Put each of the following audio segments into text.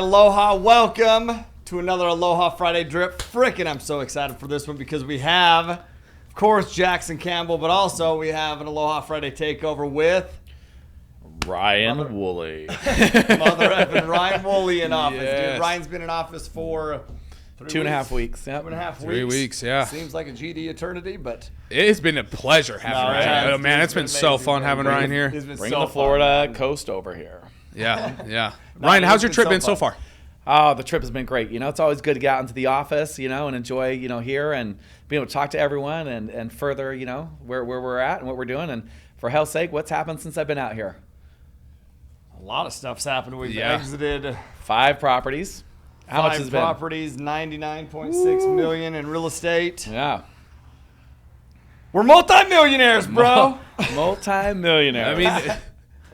aloha. Welcome to another Aloha Friday Drip. Frickin' I'm so excited for this one because we have, of course, Jackson Campbell, but also we have an Aloha Friday takeover with Ryan Woolley. Mother effing Ryan Woolley in office. Yes. Dude, Ryan's been in office for 2.5 weeks. Yep. 2.5 weeks. 3 weeks, yeah. Seems like a GD eternity, but It's been a pleasure having Ryan. Oh, man, it's been so fun having Ryan here. it's been Bringing so the Florida fun. coast over here. Yeah. Ryan, how's your trip been so far? Oh, the trip has been great. It's always good to get out into the office, and enjoy, here and be able to talk to everyone and further, where we're at and what we're doing. And for hell's sake, what's happened since I've been out here? A lot of stuff's happened. We've exited 5 properties. How much has it been? 5 properties, $99.6 million in real estate. Yeah. We're multimillionaires, bro. Multi-millionaire. I mean,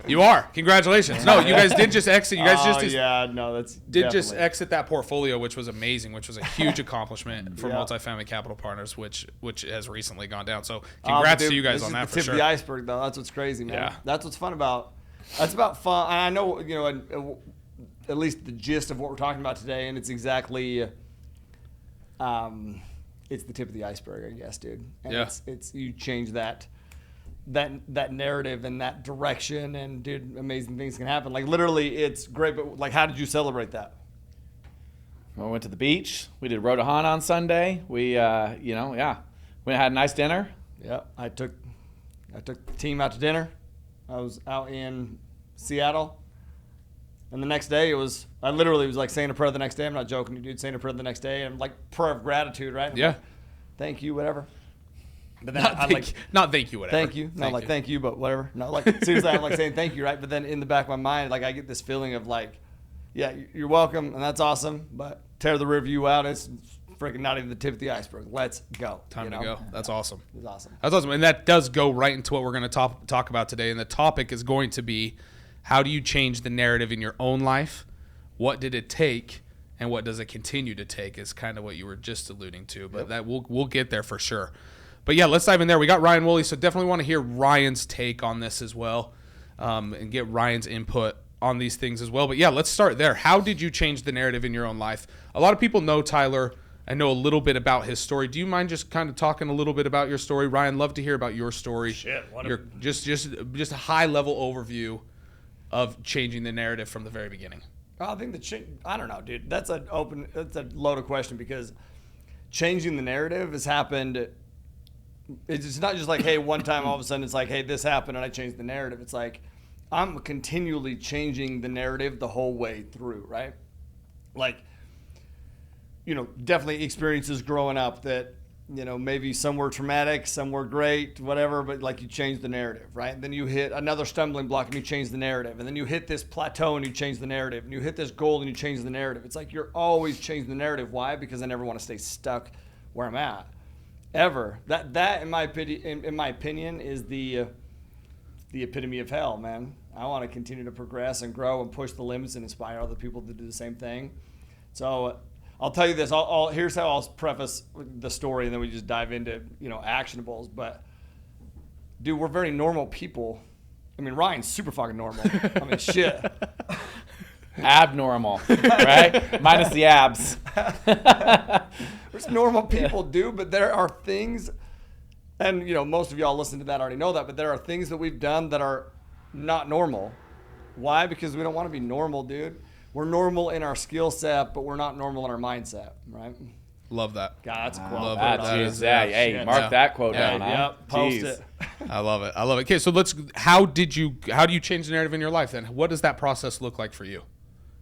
you are. Congratulations. No, you guys did just exit. You guys did just exit that portfolio, which was amazing, which was a huge accomplishment for Multifamily Capital Partners, which has recently gone down. So congrats to you guys on that for sure. Tip of the iceberg, though. That's what's crazy, man. Yeah. That's what's fun about. That's about fun. And I know, at least the gist of what we're talking about today, and it's exactly, it's the tip of the iceberg, I guess, dude. And it's you change that narrative and that direction, and dude, amazing things can happen. Like literally, it's great. But like, how did you celebrate that? Well, we went to the beach. We did Rotohan on Sunday. We, we had a nice dinner. Yeah, I took the team out to dinner. I was out in Seattle. And the next day, I literally was like saying a prayer the next day. I'm not joking, dude. Saying a prayer the next day, and like prayer of gratitude, right? Yeah. Like, thank you, whatever. But then not thank you, whatever. Thank you. Not like thank you, but whatever. No, like seriously, I'm like saying thank you, right? But then in the back of my mind, like I get this feeling of like, yeah, you're welcome, and that's awesome. But tear the rear view out. It's freaking not even the tip of the iceberg. Let's go. Time to go. That's awesome. It's awesome. That's awesome. And that does go right into what we're going to talk about today. And the topic is going to be, how do you change the narrative in your own life? What did it take? And what does it continue to take is kind of what you were just alluding to. But that we'll get there for sure. But yeah, let's dive in there. We got Ryan Woolley, so definitely want to hear Ryan's take on this as well, and get Ryan's input on these things as well. But yeah, let's start there. How did you change the narrative in your own life? A lot of people know Tyler. I know a little bit about his story. Do you mind just kind of talking a little bit about your story, Ryan? Love to hear about your story. Just a high level overview of changing the narrative from the very beginning. I think I don't know, dude. That's a loaded question, because changing the narrative has happened. It's not just like, hey, one time all of a sudden it's like, hey, this happened and I changed the narrative. It's like I'm continually changing the narrative the whole way through, right? Like, definitely experiences growing up that, maybe some were traumatic, some were great, whatever, but like you change the narrative, right? And then you hit another stumbling block and you change the narrative. And then you hit this plateau and you change the narrative. And you hit this goal and you change the narrative. It's like you're always changing the narrative. Why? Because I never want to stay stuck where I'm at. Ever. That in my opinion is the epitome of hell, man. I want to continue to progress and grow and push the limits and inspire other people to do the same thing. So I'll tell you this. Here's how I'll preface the story, and then we just dive into actionables. But dude, we're very normal people. I mean, Ryan's super fucking normal. I mean, shit. Abnormal, right? Minus the abs. There's normal people, dude, but there are things, and most of y'all listen to that already know that, but there are things that we've done that are not normal. Why? Because we don't want to be normal, dude. We're normal in our skill set, but we're not normal in our mindset, right? Love that. God, that's a quote. Love that. Hey, mark that quote down. Yep, post it. I love it. Okay, so how do you change the narrative in your life then? What does that process look like for you?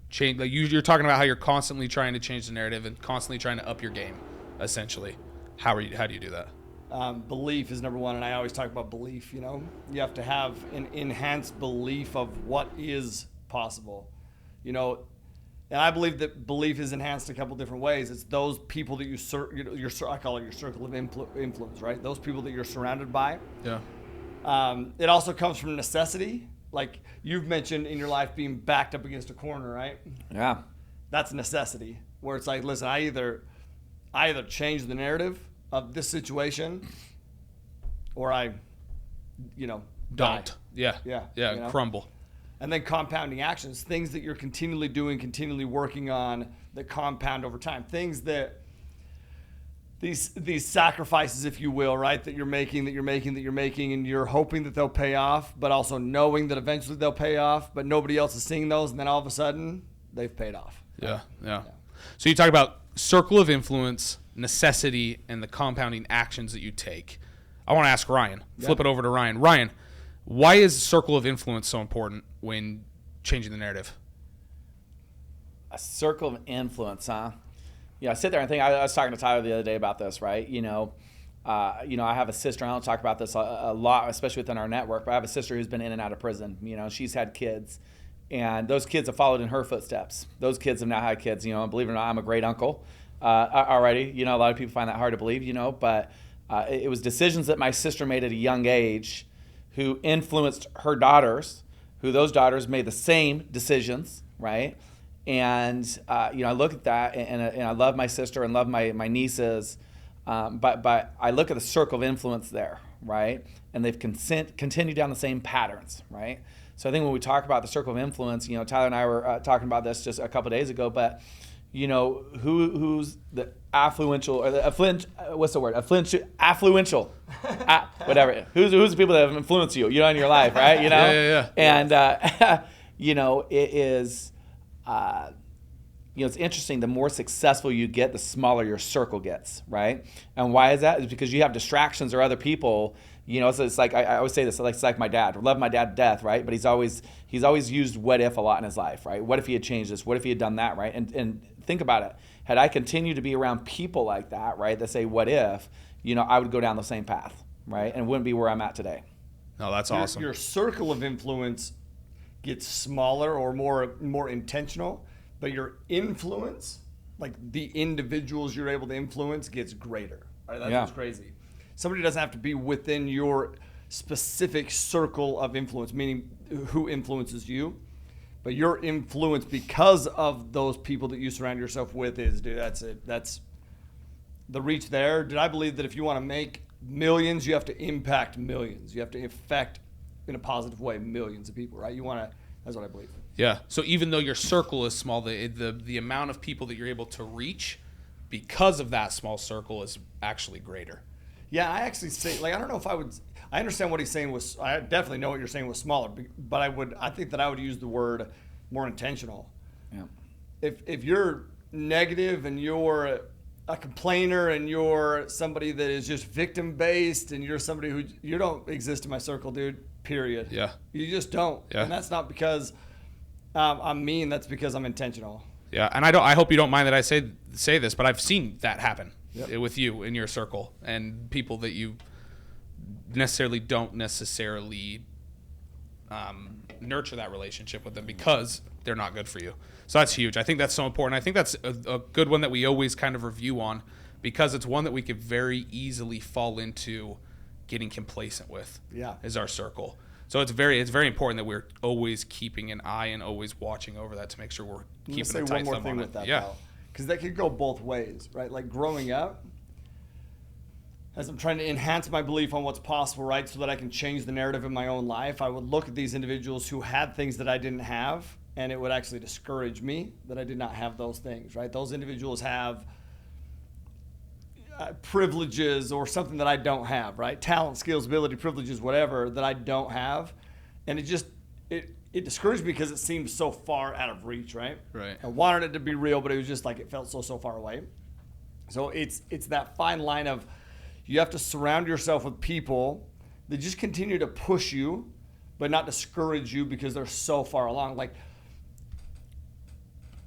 Change, like you're talking about how you're constantly trying to change the narrative and constantly trying to up your game, essentially. How do you do that? Belief is number one, and I always talk about belief. You have to have an enhanced belief of what is possible. And I believe that belief is enhanced a couple different ways. It's those people that I call it your circle of influence, right? Those people that you're surrounded by. Yeah. It also comes from necessity. Like you've mentioned in your life being backed up against a corner, right? Yeah. That's necessity, where it's like, listen, I either change the narrative of this situation or I, die. Yeah. Crumble. And then compounding actions, things that you're continually doing, continually working on that compound over time. Things that these sacrifices, if you will, right, that you're making, and you're hoping that they'll pay off, but also knowing that eventually they'll pay off, but nobody else is seeing those, and then all of a sudden they've paid off. Yeah. So you talk about circle of influence, necessity, and the compounding actions that you take. I want to ask Ryan. Flip it over to Ryan. Ryan, why is circle of influence so important when changing the narrative? A circle of influence, huh? I sit there and think. I was talking to Tyler the other day about this, right? I have a sister. I don't talk about this a lot, especially within our network. But I have a sister who's been in and out of prison. She's had kids, and those kids have followed in her footsteps. Those kids have now had kids. Believe it or not, I'm a great uncle already. A lot of people find that hard to believe. But it was decisions that my sister made at a young age, who influenced her daughters, who those daughters made the same decisions, right? And I look at that, and I love my sister and love my nieces, but I look at the circle of influence there, right? And they've continued down the same patterns, right? So I think when we talk about the circle of influence, Tyler and I were talking about this just a couple of days ago, but who's the affluential, or the affluential, whatever. Who's the people that have influenced you, in your life, right? Yeah. And it is. It's interesting. The more successful you get, the smaller your circle gets, right? And why is that? It's because you have distractions or other people. So it's like I always say this. It's like my dad. I love my dad to death, right? But he's always used what if a lot in his life, right? What if he had changed this? What if he had done that, right? And think about it. Had I continued to be around people like that, right, that say what if, I would go down the same path, right, and wouldn't be where I'm at today. No, that's awesome. Your circle of influence gets smaller or more intentional, but your influence, like the individuals you're able to influence, gets greater. Right? That's what's crazy. Somebody doesn't have to be within your specific circle of influence, meaning who influences you, but your influence because of those people that you surround yourself with is, dude, that's it. That's the reach there. Did I believe that if you want to make millions, you have to impact millions. You have to affect, in a positive way, millions of people, right? That's what I believe. Yeah. So even though your circle is small, the amount of people that you're able to reach because of that small circle is actually greater. Yeah, I actually say, I don't know if I understand what he's saying I definitely know what you're saying was smaller, but I think that I would use the word more intentional. Yeah. If you're negative and you're a complainer and you're somebody that is just victim based and you're somebody who, you don't exist in my circle, dude, period. Yeah. You just don't. Yeah. And that's not because I'm mean, that's because I'm intentional. Yeah, and I hope you don't mind that I say this, but I've seen that happen with you in your circle and people that you don't necessarily nurture that relationship with them because they're not good for you. So that's huge. I think that's so important. I think that's a good one that we always kind of review on because it's one that we could very easily fall into getting complacent with. Yeah, is our circle. So it's very important that we're always keeping an eye and always watching over that to make sure we're keeping a tight thumb on it. Yeah, because that could go both ways, right? Like growing up, as I'm trying to enhance my belief on what's possible, right, so that I can change the narrative in my own life, I would look at these individuals who had things that I didn't have, and it would actually discourage me that I did not have those things, right? Those individuals have privileges or something that I don't have, right? Talent, skills, ability, privileges, whatever that I don't have, and it discouraged me because it seemed so far out of reach, right? Right. I wanted it to be real, but it was just like it felt so far away. So it's that fine line of you have to surround yourself with people that just continue to push you, but not discourage you because they're so far along. Like,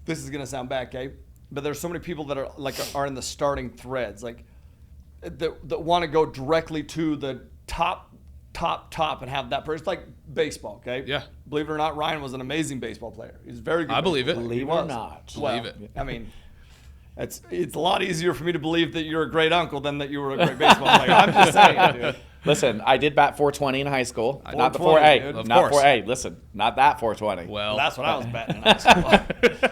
this is gonna sound bad, okay? But there's so many people that are in the starting threads, like that want to go directly to the top and have that person. It's like baseball, okay? Yeah. Believe it or not, Ryan was an amazing baseball player. He's very good. I believe it. Believe it or not. Believe it. I mean, it's a lot easier for me to believe that you're a great uncle than that you were a great baseball player. I'm just saying, dude. Listen, I did bat 420 in high school. Not the 420, dude. not 4. Listen, not that 420. Well, that's what I was batting in high school.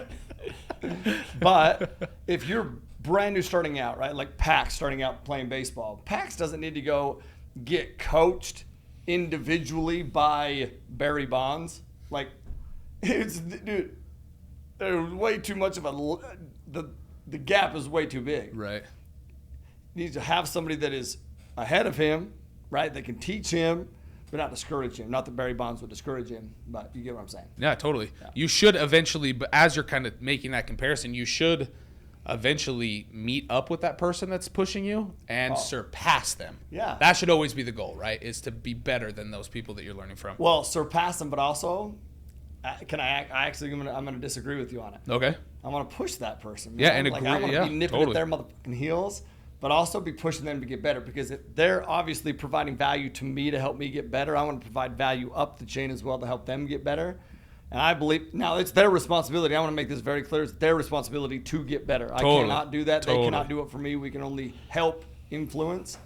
But if you're brand new starting out, right, like Pax starting out playing baseball, Pax doesn't need to go get coached individually by Barry Bonds. Like, Dude, there's way too much of the gap is way too big. Right. He needs to have somebody that is ahead of him, right? That can teach him, but not discourage him. Not that Barry Bonds would discourage him, but you get what I'm saying. Yeah, totally. Yeah. You should eventually, but as you're kind of making that comparison, you should eventually meet up with that person that's pushing you and surpass them. Yeah. That should always be the goal, right? Is to be better than those people that you're learning from. Well, surpass them, but also, I'm gonna disagree with you on it. Okay. I want to push that person. Yeah, man. and like agree. I want to Yeah, be nipping totally. at their motherfucking heels, but also be pushing them to get better because they're obviously providing value to me to help me get better. I want to provide value up the chain as well to help them get better. And I believe now it's their responsibility. I want to make this very clear. It's their responsibility to get better. Totally. I cannot do that. Totally. They cannot do it for me. We can only help, influence.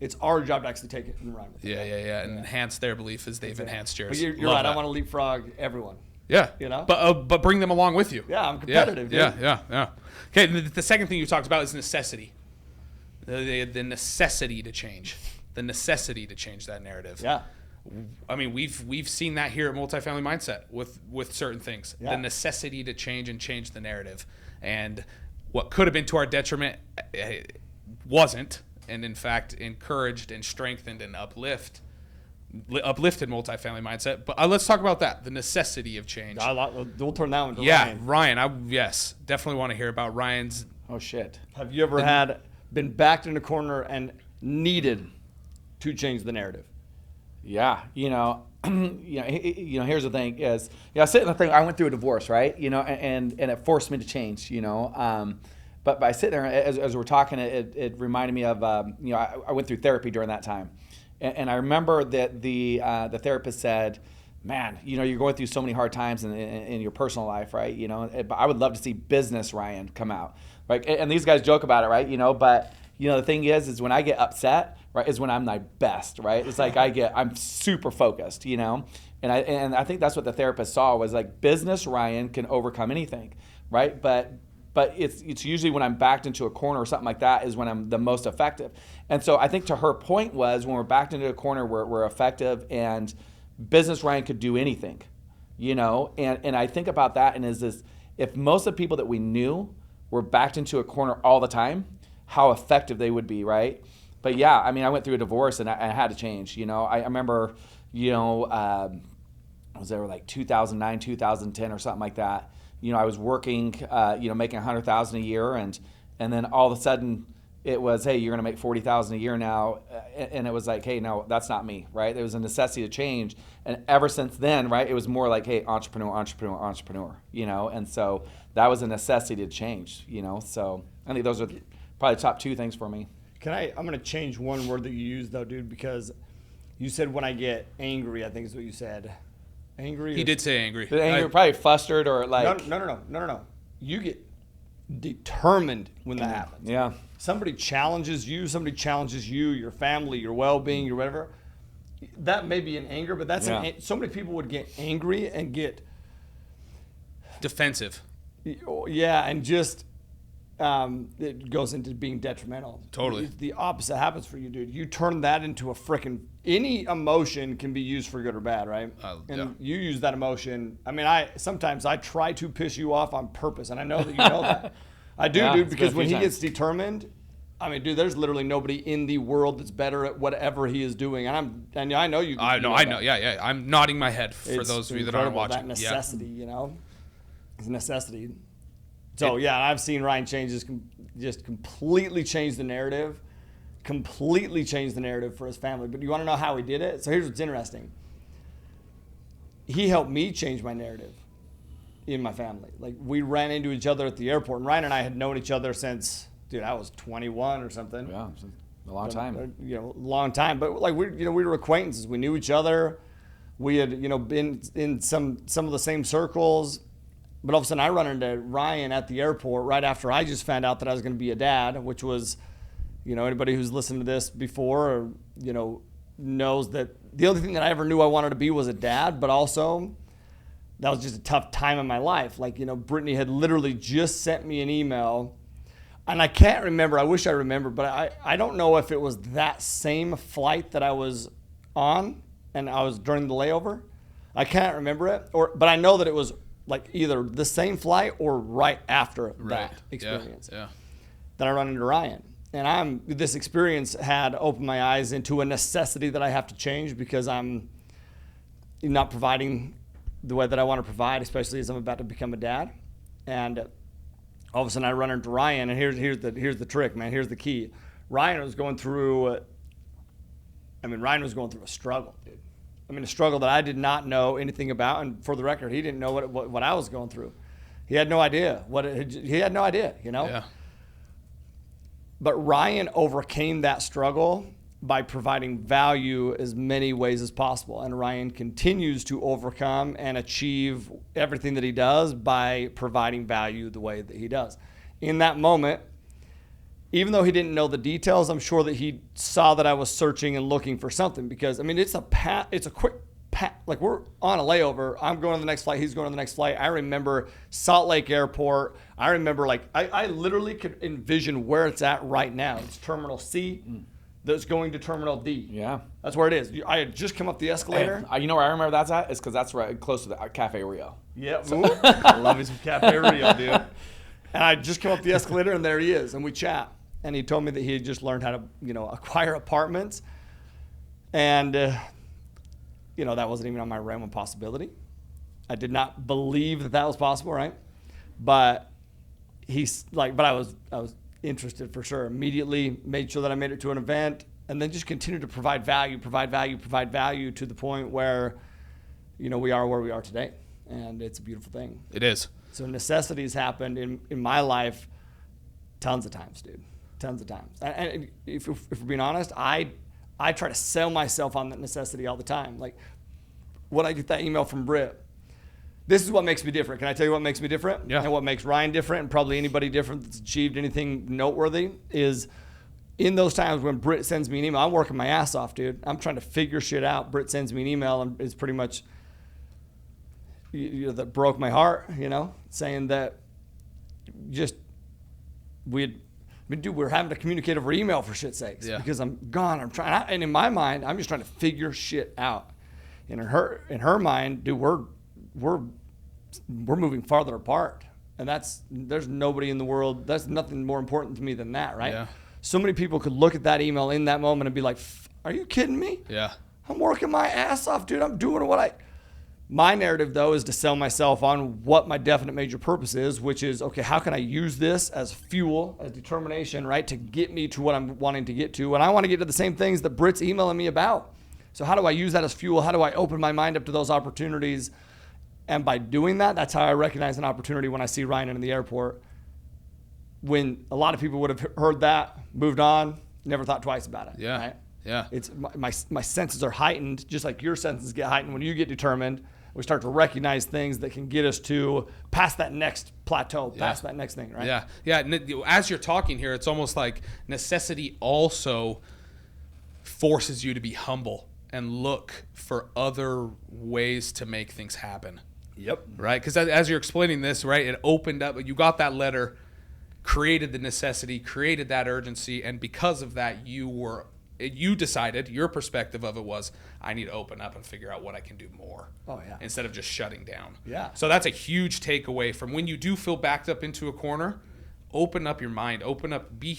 It's our job to actually take it and run with it. Yeah. And enhance their belief as they've enhanced yours. But you're Love right. that. I want to leapfrog everyone. Yeah. You know? But bring them along with you. Yeah, I'm competitive, dude. Yeah. Okay, the second thing you talked about is necessity. The necessity to change. The necessity to change that narrative. Yeah. I mean, we've seen that here at Multifamily Mindset with certain things. Yeah. The necessity to change the narrative. And what could have been to our detriment wasn't, and in fact encouraged and strengthened and uplifted Multifamily Mindset. But let's talk about that, the necessity of change. We'll turn that one to Ryan. Yes, definitely want to hear about Ryan's. Oh shit. Have you ever been backed in a corner and needed to change the narrative? Yeah, here's the thing is, I sit in the thing. I went through a divorce, right? And it forced me to change. But by sitting there as we're talking, it reminded me of I went through therapy during that time, and I remember that the therapist said, "Man, you're going through so many hard times in your personal life, right? But I would love to see business Ryan come out, right?" And these guys joke about it, right? But the thing is when I get upset, right, is when I'm my best, right? It's like I'm super focused, and I think that's what the therapist saw was like business Ryan can overcome anything, right? But it's usually when I'm backed into a corner or something like that is when I'm the most effective. And so I think to her point was when we're backed into a corner, we're effective and business Ryan could do anything, and I think about that and is this, if most of the people that we knew were backed into a corner all the time, how effective they would be, right? But yeah, I mean, I went through a divorce and I had to change. I remember, I was there like 2009, 2010 or something like that. I was working, making $100,000 a year, and then all of a sudden it was, hey, you're going to make $40,000 a year now, and it was like, hey, no, that's not me, right? There was a necessity to change, and ever since then, right, it was more like, hey, entrepreneur, and so that was a necessity to change, So I think those are probably the top two things for me. I'm going to change one word that you used, though, dude, because you said when I get angry, I think is what you said. Angry? He did say angry. Probably flustered or like... No. You get determined when that happens. Yeah. Somebody challenges you, your family, your well-being, your whatever. That may be an anger, but that's so many people would get angry and get... defensive. Yeah, and just... it goes into being detrimental. Totally. The opposite happens for you, dude. You turn that into a freaking... Any emotion can be used for good or bad, right? And you use that emotion. I mean, sometimes I try to piss you off on purpose, and I know that you know that. I do, dude, because when he gets determined, I mean, dude, there's literally nobody in the world that's better at whatever he is doing. And I know you. I know. Yeah. I'm nodding my head for those of you that aren't watching. That necessity, it's a necessity. So yeah, I've seen Ryan just completely change the narrative, for his family. But you want to know how he did it? So here's what's interesting. He helped me change my narrative in my family. Like we ran into each other at the airport, and Ryan and I had known each other since, dude, I was 21 or something. Yeah, a long time. Long time. But like we were acquaintances. We knew each other. We had been in some of the same circles. But all of a sudden I run into Ryan at the airport right after I just found out that I was going to be a dad, which was, anybody who's listened to this before, or, knows that the only thing that I ever knew I wanted to be was a dad, but also that was just a tough time in my life. Like, Brittany had literally just sent me an email, and I can't remember. I wish I remembered, but I don't know if it was that same flight that I was on and I was during the layover. I can't remember it, but I know that it was like either the same flight or right after that experience. Yeah. That I run into Ryan. And this experience had opened my eyes into a necessity that I have to change because I'm not providing the way that I want to provide, especially as I'm about to become a dad. And all of a sudden I run into Ryan, and here's the trick, man. Here's the key. Ryan was going through a struggle, dude. I mean, a struggle that I did not know anything about. And for the record, he didn't know what I was going through. He had no idea he had no idea, you know? Yeah. But Ryan overcame that struggle by providing value as many ways as possible. And Ryan continues to overcome and achieve everything that he does by providing value the way that he does. In that moment, even though he didn't know the details, I'm sure that he saw that I was searching and looking for something, because I mean, it's a quick pat. Like, we're on a layover. I'm going to the next flight. He's going to the next flight. I remember Salt Lake Airport. I remember, like, I literally could envision where it's at right now. It's Terminal C that's going to Terminal D. Yeah. That's where it is. I had just come up the escalator. You know where I remember that's at? It's because that's right close to the Cafe Rio. Yeah. I love me some Cafe Rio, dude. And I just come up the escalator, and there he is, and we chat. And he told me that he had just learned how to, acquire apartments. And, that wasn't even on my realm of possibility. I did not believe that was possible, right? But I was interested for sure. Immediately made sure that I made it to an event, and then just continued to provide value to the point where, we are where we are today. And it's a beautiful thing. It is. So necessities happened in my life tons of times, dude. Tons of times. And if we're being honest, I try to sell myself on that necessity all the time. Like, when I get that email from Britt, this is what makes me different. Can I tell you what makes me different? Yeah. And what makes Ryan different, and probably anybody different that's achieved anything noteworthy, is in those times when Britt sends me an email, I'm working my ass off, dude. I'm trying to figure shit out. Britt sends me an email, and it's pretty much that broke my heart, saying that we're having to communicate over email, for shit's sakes, because I'm gone. I'm trying, and in my mind, I'm just trying to figure shit out. And in her mind, dude, we're moving farther apart, and there's nobody in the world. That's nothing more important to me than that, right? Yeah. So many people could look at that email in that moment and be like, "Are you kidding me? Yeah. I'm working my ass off, dude. I'm doing My narrative, though, is to sell myself on what my definite major purpose is, which is, okay, how can I use this as fuel, as determination, right, to get me to what I'm wanting to get to? And I want to get to the same things that Britt's emailing me about. So how do I use that as fuel? How do I open my mind up to those opportunities? And by doing that, that's how I recognize an opportunity when I see Ryan in the airport. When a lot of people would have heard that, moved on, never thought twice about it. Yeah. Right? Yeah. It's my senses are heightened, just like your senses get heightened when you get determined. We start to recognize things that can get us to past that next plateau, past that next thing, right? Yeah. Yeah. As you're talking here, it's almost like necessity also forces you to be humble and look for other ways to make things happen. Yep. Right? Because as you're explaining this, right, it opened up, you got that letter, created the necessity, created that urgency, and because of that, you decided, your perspective of it was, I need to open up and figure out what I can do more. Oh, yeah. Instead of just shutting down. Yeah. So that's a huge takeaway from when you do feel backed up into a corner. Open up your mind. Open up. Be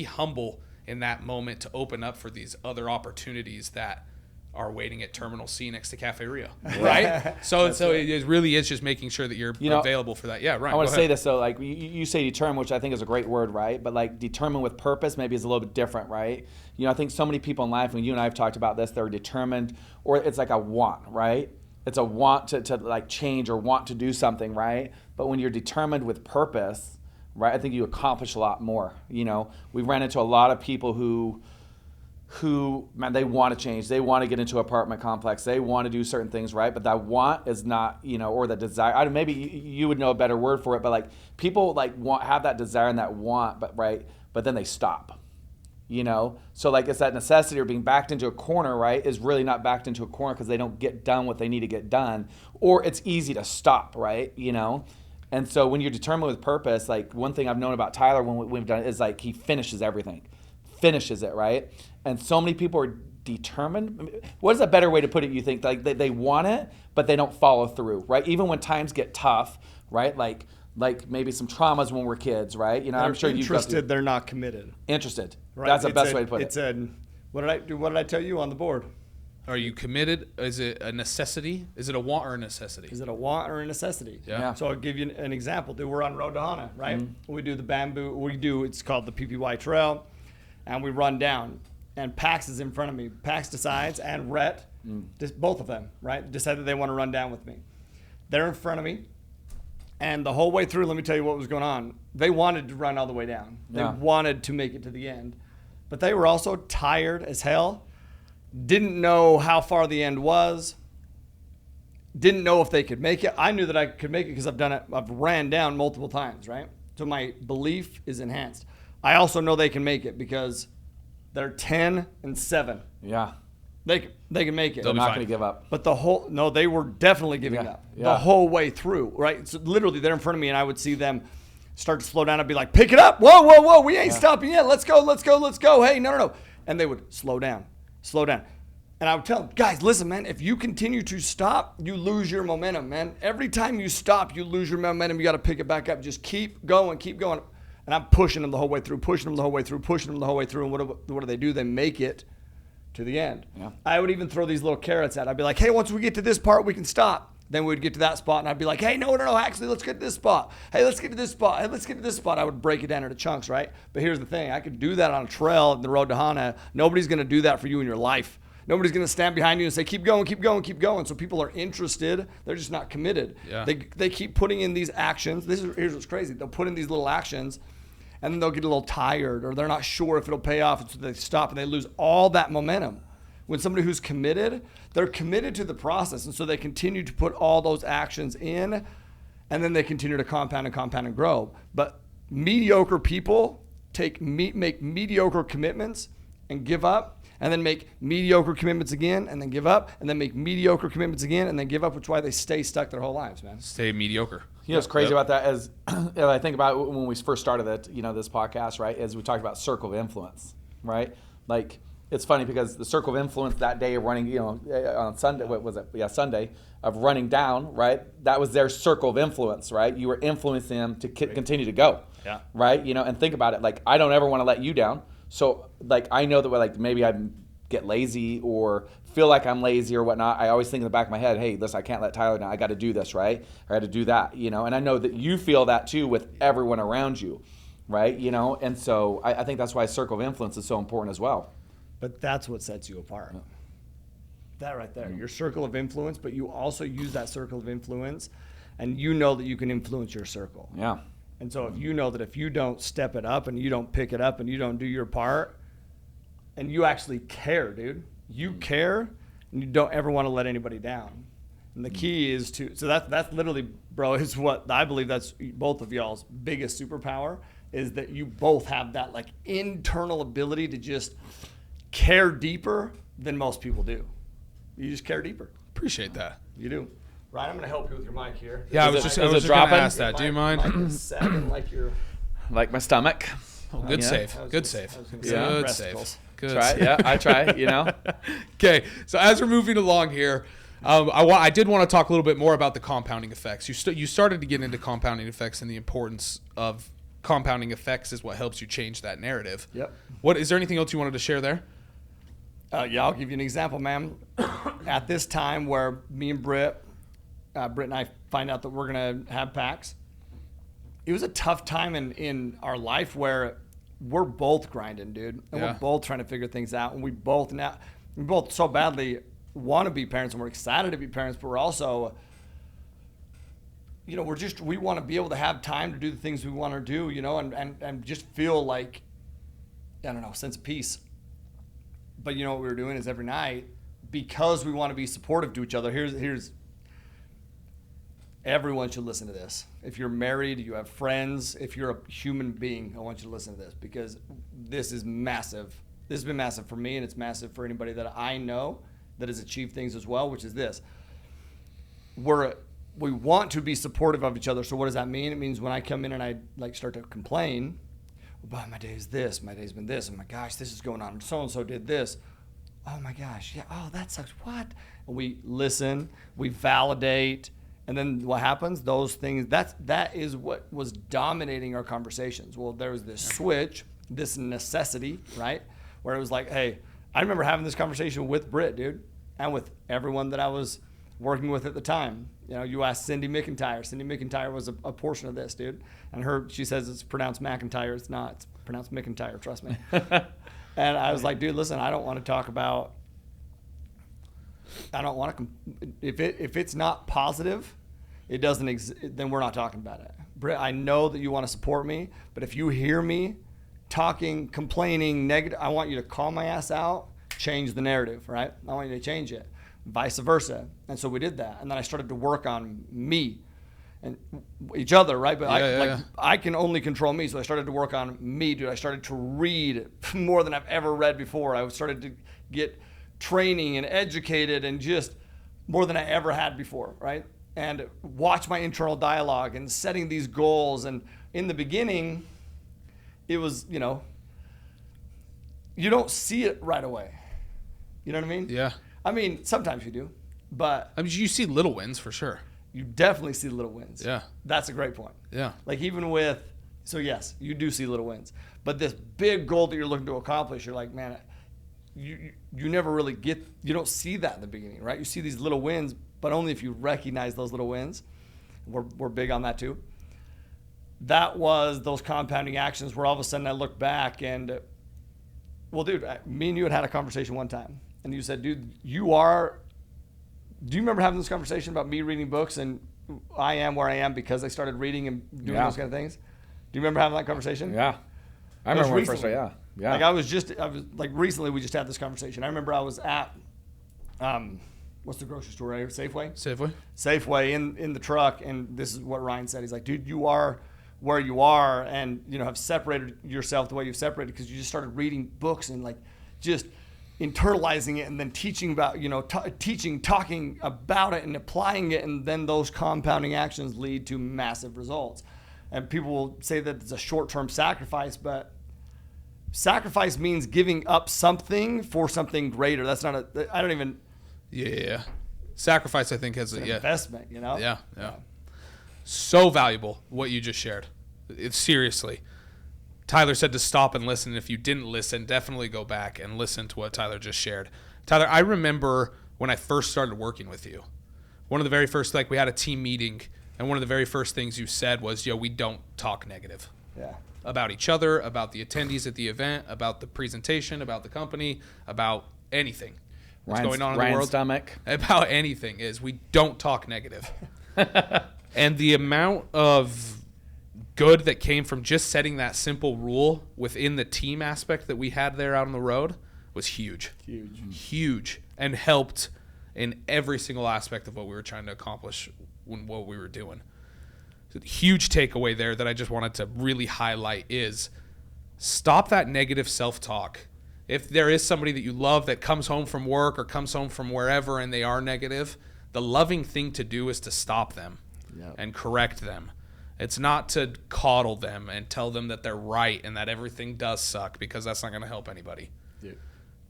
humble in that moment to open up for these other opportunities that are waiting at Terminal C next to Cafe Rio. Right? So it really is just making sure that you're available for that. Yeah, right. I want to say this, though. Like, you say determine, which I think is a great word, right? But, like, determine with purpose maybe is a little bit different, right? I think so many people in life, when you and I have talked about this, they're determined, or it's like a want, right? It's a want to like change or want to do something, right? But when you're determined with purpose, right, I think you accomplish a lot more. We've ran into a lot of people who man, they want to change. They want to get into an apartment complex. They want to do certain things, right? But that want is not, or the desire. Maybe you would know a better word for it, but like people like have that desire and that want, but then they stop. So like it's that necessity or being backed into a corner, right, is really not backed into a corner because they don't get done what they need to get done, or it's easy to stop, right? And so when you're determined with purpose, like one thing I've known about Tyler when we've done is like he finishes everything, finishes it, right? And so many people are determined. What is a better way to put it, you think? Like they want it, but they don't follow through, right? Even when times get tough, right? Like maybe some traumas when we're kids, right? You know, They're I'm sure you've got interested. They're not committed. interested. Right? That's the best way to put it. It's a, what did I do? What did I tell you on the board? Are you committed? Is it a necessity? Is it a want or a necessity? Is it a want or a necessity? Yeah. So I'll give you an example. Dude, we're on Road to Hana, right? We do the bamboo. It's called the PPY Trail, and we run down. And Pax is in front of me. Pax decides, and Rhett, both of them, right, decide that they want to run down with me. They're in front of me. And the whole way through, let me tell you what was going on. They wanted to run all the way down. They wanted to make it to the end. But they were also tired as hell. Didn't know how far the end was. Didn't know if they could make it. I knew that I could make it because I've done it. I've ran down multiple times, right? So my belief is enhanced. I also know they can make it because they're 10 and 7. Yeah. They can make it. They're not fine. going to give up. But they were definitely giving up the whole way through, right? So literally they're in front of me and I would see them start to slow down. I'd be like, pick it up. Whoa. We ain't stopping yet. Let's go. Hey, no. And they would slow down. And I would tell them, guys, listen, man, if you continue to stop, you lose your momentum, man. Every time you stop, you lose your momentum. You got to pick it back up. Just keep going. And I'm pushing them the whole way through. And what do they do? They make it to the end. Yeah. I would even throw these little carrots at. I'd be like, hey, once we get to this part, we can stop. Then we would get to that spot, and I'd be like, hey, no, actually, let's get to this spot. Hey, let's get to this spot. Hey, let's get to this spot. I would break it down into chunks, right? But here's the thing. I could do that on a trail in the Road to Hana. Nobody's going to do that for you in your life. Nobody's going to stand behind you and say, keep going. So people are interested. They're just not committed. Yeah. They keep putting in these actions. Here's what's crazy. They'll put in these little actions, and then they'll get a little tired, or they're not sure if it'll pay off, and so they stop, and they lose all that momentum. When somebody who's committed, they're committed to the process, and so they continue to put all those actions in, and then they continue to compound and grow. But mediocre people make mediocre commitments and give up, and then make mediocre commitments again, and then give up, and then make mediocre commitments again, and then give up, which is why they stay stuck their whole lives, man. Stay mediocre. You know what's crazy about that is, I think about when we first started it, this podcast, right, is we talked about circle of influence, right? Like, it's funny because the circle of influence that day of running, on Sunday, what was it? Yeah, Sunday, of running down, right? That was their circle of influence, right? You were influencing them to continue to go, right? And think about it. Like, I don't ever want to let you down. So, like, I know that, like, maybe I get lazy or feel like I'm lazy or whatnot. I always think in the back of my head, hey, listen, I can't let Tyler down. I got to do this, right? I got to do that, And I know that you feel that too with everyone around you, right? And so I think that's why circle of influence is so important as well. But that's what sets you apart. Yeah. That right there, your circle of influence, but you also use that circle of influence, and you know that you can influence your circle. Yeah. And so if you know that if you don't step it up and you don't pick it up and you don't do your part, and you actually care, dude, you care, and you don't ever want to let anybody down. And the key is so that's literally, bro, is what I believe that's both of y'all's biggest superpower, is that you both have that like internal ability to just care deeper than most people do. You just care deeper. Appreciate that. You do. Ryan, I'm going to help you with your mic here. Yeah, I was just going to ask that. Do you mind? Mic is sagging like my stomach. Oh, good save. Good save. Good save. Good save. Yeah, I try, Okay, so as we're moving along here, I did want to talk a little bit more about the compounding effects. You started to get into compounding effects and the importance of compounding effects is what helps you change that narrative. Yep. Is there anything else you wanted to share there? Yeah, I'll give you an example, man. At this time where me and Britt and I find out that we're going to have PAX, it was a tough time in our life where we're both grinding, dude. And we're both trying to figure things out. And we both so badly want to be parents, and we're excited to be parents, but we're also, we want to be able to have time to do the things we want to do, and just feel like, I don't know, sense of peace. But what we were doing is every night, because we want to be supportive to each other, here's everyone should listen to this. If you're married, you have friends, if you're a human being, I want you to listen to this, because this is massive. This has been massive for me, and it's massive for anybody that I know that has achieved things as well, which is this. We want to be supportive of each other. So what does that mean? It means when I come in and I start to complain, my day is this, my day's been this, and my gosh, this is going on, so-and-so did this. oh my gosh, yeah, oh, that sucks, what? And we listen, we validate, and then what happens? Those things, that is what was dominating our conversations. Well, there was this switch, this necessity, right? Where it was like, hey, I remember having this conversation with Britt, dude, and with everyone that I was working with at the time. You know, you asked Cindy McIntyre. Cindy McIntyre was a portion of this, dude. And she says it's pronounced McIntyre. It's not. It's pronounced McIntyre, trust me. And I was like, dude, listen, I don't want to talk about, if it's not positive, it doesn't then we're not talking about it. Britt, I know that you want to support me, but if you hear me talking, complaining, negative, I want you to call my ass out, change the narrative, right? I want you to change it. Vice versa. And so we did that. And then I started to work on me and each other, right? But I can only control me. So I started to work on me, dude. I started to read more than I've ever read before. I started to get training and educated and just more than I ever had before, right? And watch my internal dialogue and setting these goals. And in the beginning, it was, you know, you don't see it right away. You know what I mean? Yeah. I mean, sometimes you do, but I mean, you see little wins for sure. You definitely see little wins. Yeah. That's a great point. Yeah. Like even with, so yes, you do see little wins, but this big goal that you're looking to accomplish, you're like, man, you never really you don't see that in the beginning, right? You see these little wins, but only if you recognize those little wins. We're big on that too. That was those compounding actions where all of a sudden I look back and, well, dude, me and you had a conversation one time. And you said, dude, do you remember having this conversation about me reading books and I am where I am because I started reading and doing those kind of things? Do you remember having that conversation? Yeah. I remember when first, yeah. Like I was like recently we just had this conversation. I remember I was at, what's the grocery store right here? Safeway in the truck. And this is what Ryan said. He's like, dude, you are where you are and, you know, have separated yourself the way you've separated because you just started reading books and like just internalizing it and then teaching about, you know, talking about it and applying it, and then those compounding actions lead to massive results. And people will say that it's a short-term sacrifice, but sacrifice means giving up something for something greater. That's not I don't even. Yeah. Sacrifice, I think, has an investment, you know? Yeah. So valuable what you just shared. It's seriously. Tyler said to stop and listen. If you didn't listen, definitely go back and listen to what Tyler just shared. Tyler, I remember when I first started working with you, one of the very first, like we had a team meeting, and one of the very first things you said was, we don't talk negative. Yeah. About each other, about the attendees at the event, about the presentation, about the company, about anything. What's going on in the world. Stomach. About anything is we don't talk negative. And the amount of good that came from just setting that simple rule within the team aspect that we had there out on the road was huge, and helped in every single aspect of what we were trying to accomplish when what we were doing. So the huge takeaway there that I just wanted to really highlight is stop that negative self-talk. If there is somebody that you love that comes home from work or comes home from wherever and they are negative, the loving thing to do is to stop them and correct them. It's not to coddle them and tell them that they're right and that everything does suck, because that's not going to help anybody. Yeah.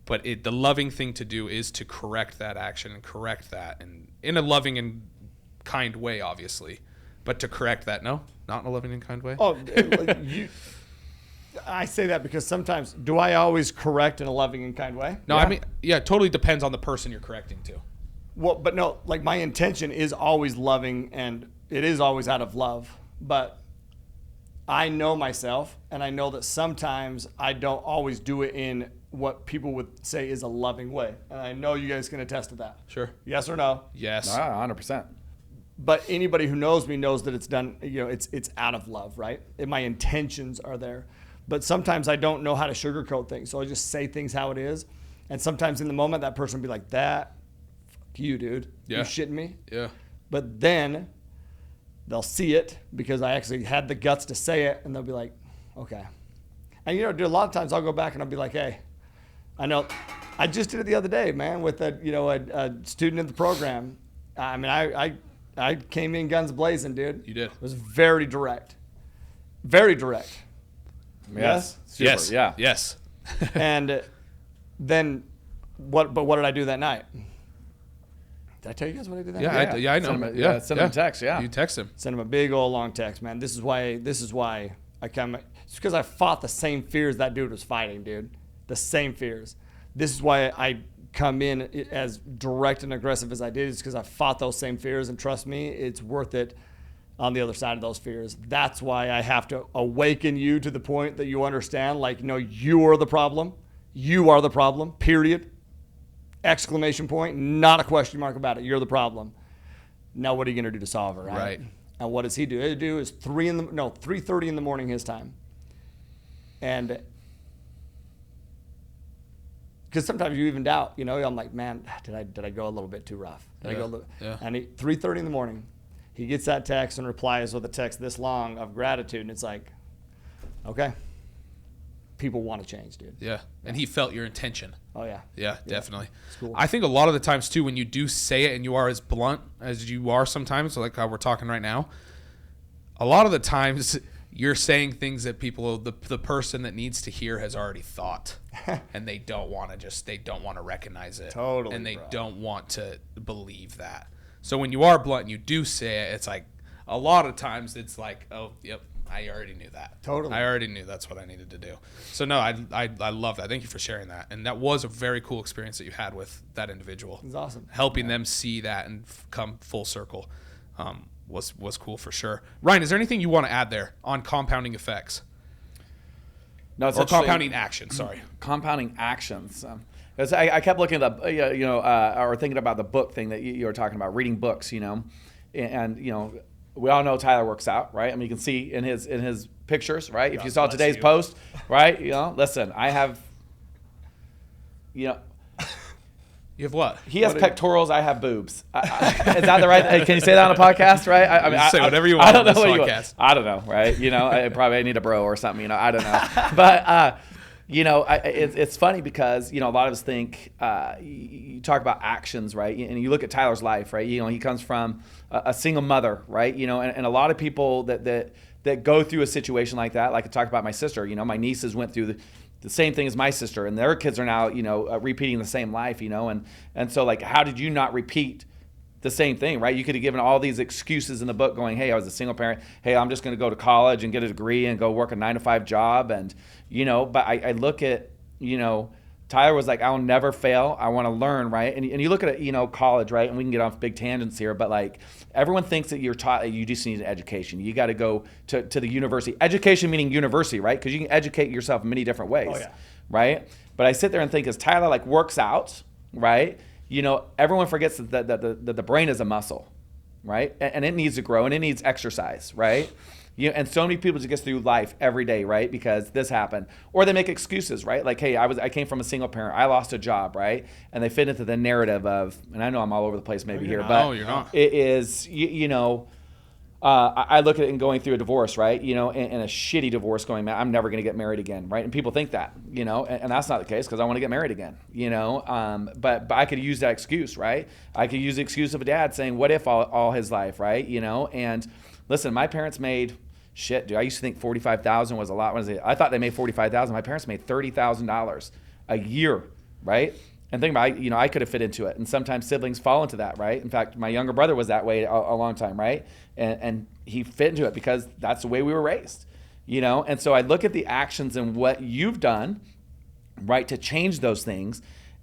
But the loving thing to do is to correct that action and correct that, and in a loving and kind way, obviously. But to correct that, no, not in a loving and kind way. Oh, I say that because sometimes, do I always correct in a loving and kind way? No, I mean, it totally depends on the person you're correcting to. Well, but no, like my intention is always loving and it is always out of love. But I know myself, and I know that sometimes I don't always do it in what people would say is a loving way. And I know you guys can attest to that. Sure. Yes or no? Yes. 100%. But anybody who knows me knows that it's done, it's out of love, right? And my intentions are there. But sometimes I don't know how to sugarcoat things. So I just say things how it is. And sometimes in the moment, that person will be like, fuck you, dude. Yeah. You shitting me? Yeah. But then they'll see it because I actually had the guts to say it, and they'll be like, okay. And dude, a lot of times I'll go back and I'll be like, hey, I know, I just did it the other day, man, with a student in the program. I mean, I came in guns blazing, dude. You did. It was very direct. Very direct. Yes. Super. Yes. Yeah. Yes. And then But what did I do that night? Did I tell you guys what I did that night? I know. Send him a text. Yeah, you text him. Send him a big old long text, man. This is why I come. It's because I fought the same fears that dude was fighting, dude. The same fears. This is why I come in as direct and aggressive as I did. It's because I fought those same fears, and trust me, it's worth it on the other side of those fears. That's why I have to awaken you to the point that you understand, like, no, you are the problem. You are the problem, period. Exclamation point, not a question mark about it. You're the problem. Now what are you going to do to solve it, right? Right. And what does he do? He do is 3:30 in the morning his time. And because sometimes you even doubt, I'm like, man, did I go a little bit too rough? Did I go a little? Yeah. And 3:30 in the morning, he gets that text and replies with a text this long of gratitude, and it's like, okay, people want to change, dude. Yeah. And he felt your intention. Oh yeah. Yeah, definitely. It's cool. I think a lot of the times too, when you do say it and you are as blunt as you are sometimes, like how we're talking right now, a lot of the times you're saying things that people, the person that needs to hear has already thought, and they don't want to recognize it. Totally, And they bro. don't want to believe that. So when you are blunt and you do say it, it's like a lot of times it's like, oh, yep, I already knew that. Totally. I already knew that's what I needed to do. So no, I love that. Thank you for sharing that. And that was a very cool experience that you had with that individual. It's awesome. Helping them see that and come full circle was cool for sure. Ryan, is there anything you want to add there on compounding effects? No, it's Or actually- compounding actions, sorry. Compounding actions. 'Cause I kept looking at or thinking about the book thing that you were talking about, reading books, and we all know Tyler works out, right? I mean, you can see in his pictures, right? If you saw today's post, right? Listen, I have, You have what? he has pectorals, I have boobs. Is that the right? Can you say that on a podcast, right? I mean, Say whatever you want I don't on know this what you podcast. I don't know, right? I probably need a bro or something. I don't know, but. It's funny because, a lot of us think, you talk about actions, right? And you look at Tyler's life, right? He comes from a single mother, right? And a lot of people that go through a situation like that, like I talked about my sister, my nieces went through the same thing as my sister, and their kids are now, repeating the same life, and so like, how did you not repeat the same thing, right? You could have given all these excuses in the book going, hey, I was a single parent. Hey, I'm just going to go to college and get a degree and go work a 9-to-5 job. And, but I look at, Tyler was like, I'll never fail. I want to learn, right? And you look at, college, right? And we can get off big tangents here, but like everyone thinks that you're taught that you just need an education. You got to go to the university. Education meaning university, right? Because you can educate yourself in many different ways, right? But I sit there and think as Tyler like works out, right? Everyone forgets that the brain is a muscle, right? And it needs to grow and it needs exercise, right? And so many people just get through life every day, right? Because this happened, or they make excuses, right? Like, hey, I came from a single parent, I lost a job, right? And they fit into the narrative of, and I know I'm all over the place maybe here, but you're not. It is, I look at it and going through a divorce, right? And a shitty divorce going, man, I'm never going to get married again, right? And people think that, and that's not the case because I want to get married again, but I could use that excuse, right? I could use the excuse of a dad saying, what if all his life, right? And listen, my parents made, shit, dude, I used to think $45,000 was a lot. I thought they made $45,000. My parents made $30,000 a year, right? And think about it, I could have fit into it. And sometimes siblings fall into that, right? In fact, my younger brother was that way a long time, right? And he fit into it because that's the way we were raised, And so I look at the actions and what you've done, right, to change those things.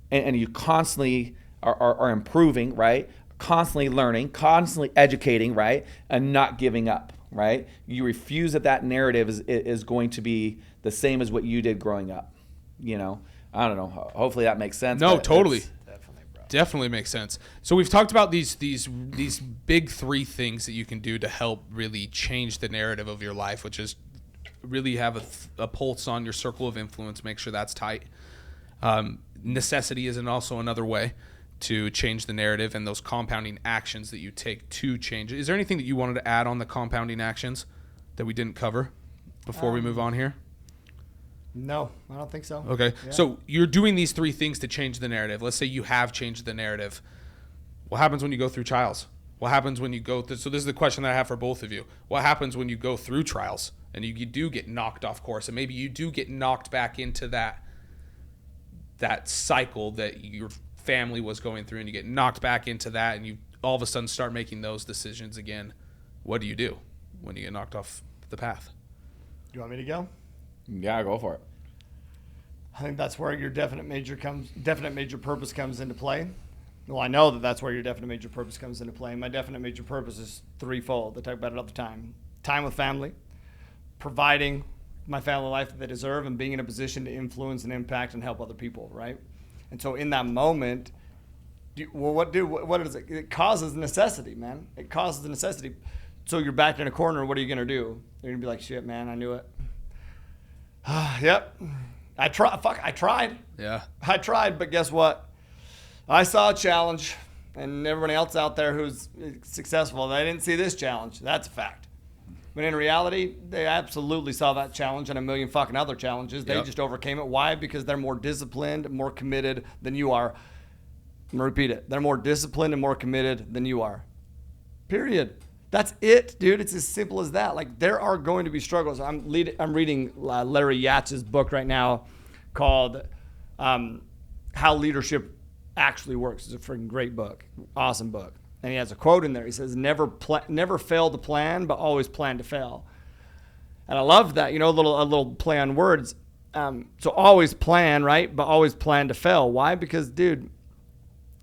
And you constantly are improving, right? Constantly learning, constantly educating, right? And not giving up, right? You refuse that narrative is going to be the same as what you did growing up, I don't know. Hopefully that makes sense. No, totally. Definitely makes sense. So we've talked about these big 3 things that you can do to help really change the narrative of your life, which is really have a pulse on your circle of influence, make sure that's tight. Necessity is also another way to change the narrative, and those compounding actions that you take to change it. Is there anything that you wanted to add on the compounding actions that we didn't cover before we move on here? No, I don't think so. Okay. Yeah. So you're doing these 3 things to change the narrative. Let's say you have changed the narrative. What happens when you go through trials? What happens when you go through, so this is the question that I have for both of you. What happens when you go through trials and you do get knocked off course, and maybe you do get knocked back into that that cycle that your family was going through, and you get knocked back into that, and you all of a sudden start making those decisions again. What do you do when you get knocked off the path? You want me to go? Yeah, go for it. I think that's where your definite major purpose comes into play. Well, I know that that's where your definite major purpose comes into play. My definite major purpose is threefold. I talk about it all the time. Time with family, providing my family life that they deserve, and being in a position to influence and impact and help other people, right? And so in that moment, what is it? It causes necessity, man. It causes necessity. So you're backed in a corner. What are you going to do? You're going to be like, shit, man, I knew it. Yep. I tried. Yeah. I tried, but guess what? I saw a challenge, and everybody else out there who's successful, they didn't see this challenge. That's a fact. But in reality, they absolutely saw that challenge and a million fucking other challenges. They just overcame it. Why? Because they're more disciplined, more committed than you are. I'm going to repeat it. They're more disciplined and more committed than you are. Period. That's it, dude. It's as simple as that. Like, there are going to be struggles. I'm reading Larry Yatz's book right now called How Leadership Actually Works. It's a freaking great book. Awesome book. And he has a quote in there. He says, never fail to plan, but always plan to fail. And I love that, a little play on words. So always plan, right? But always plan to fail. Why? Because, dude,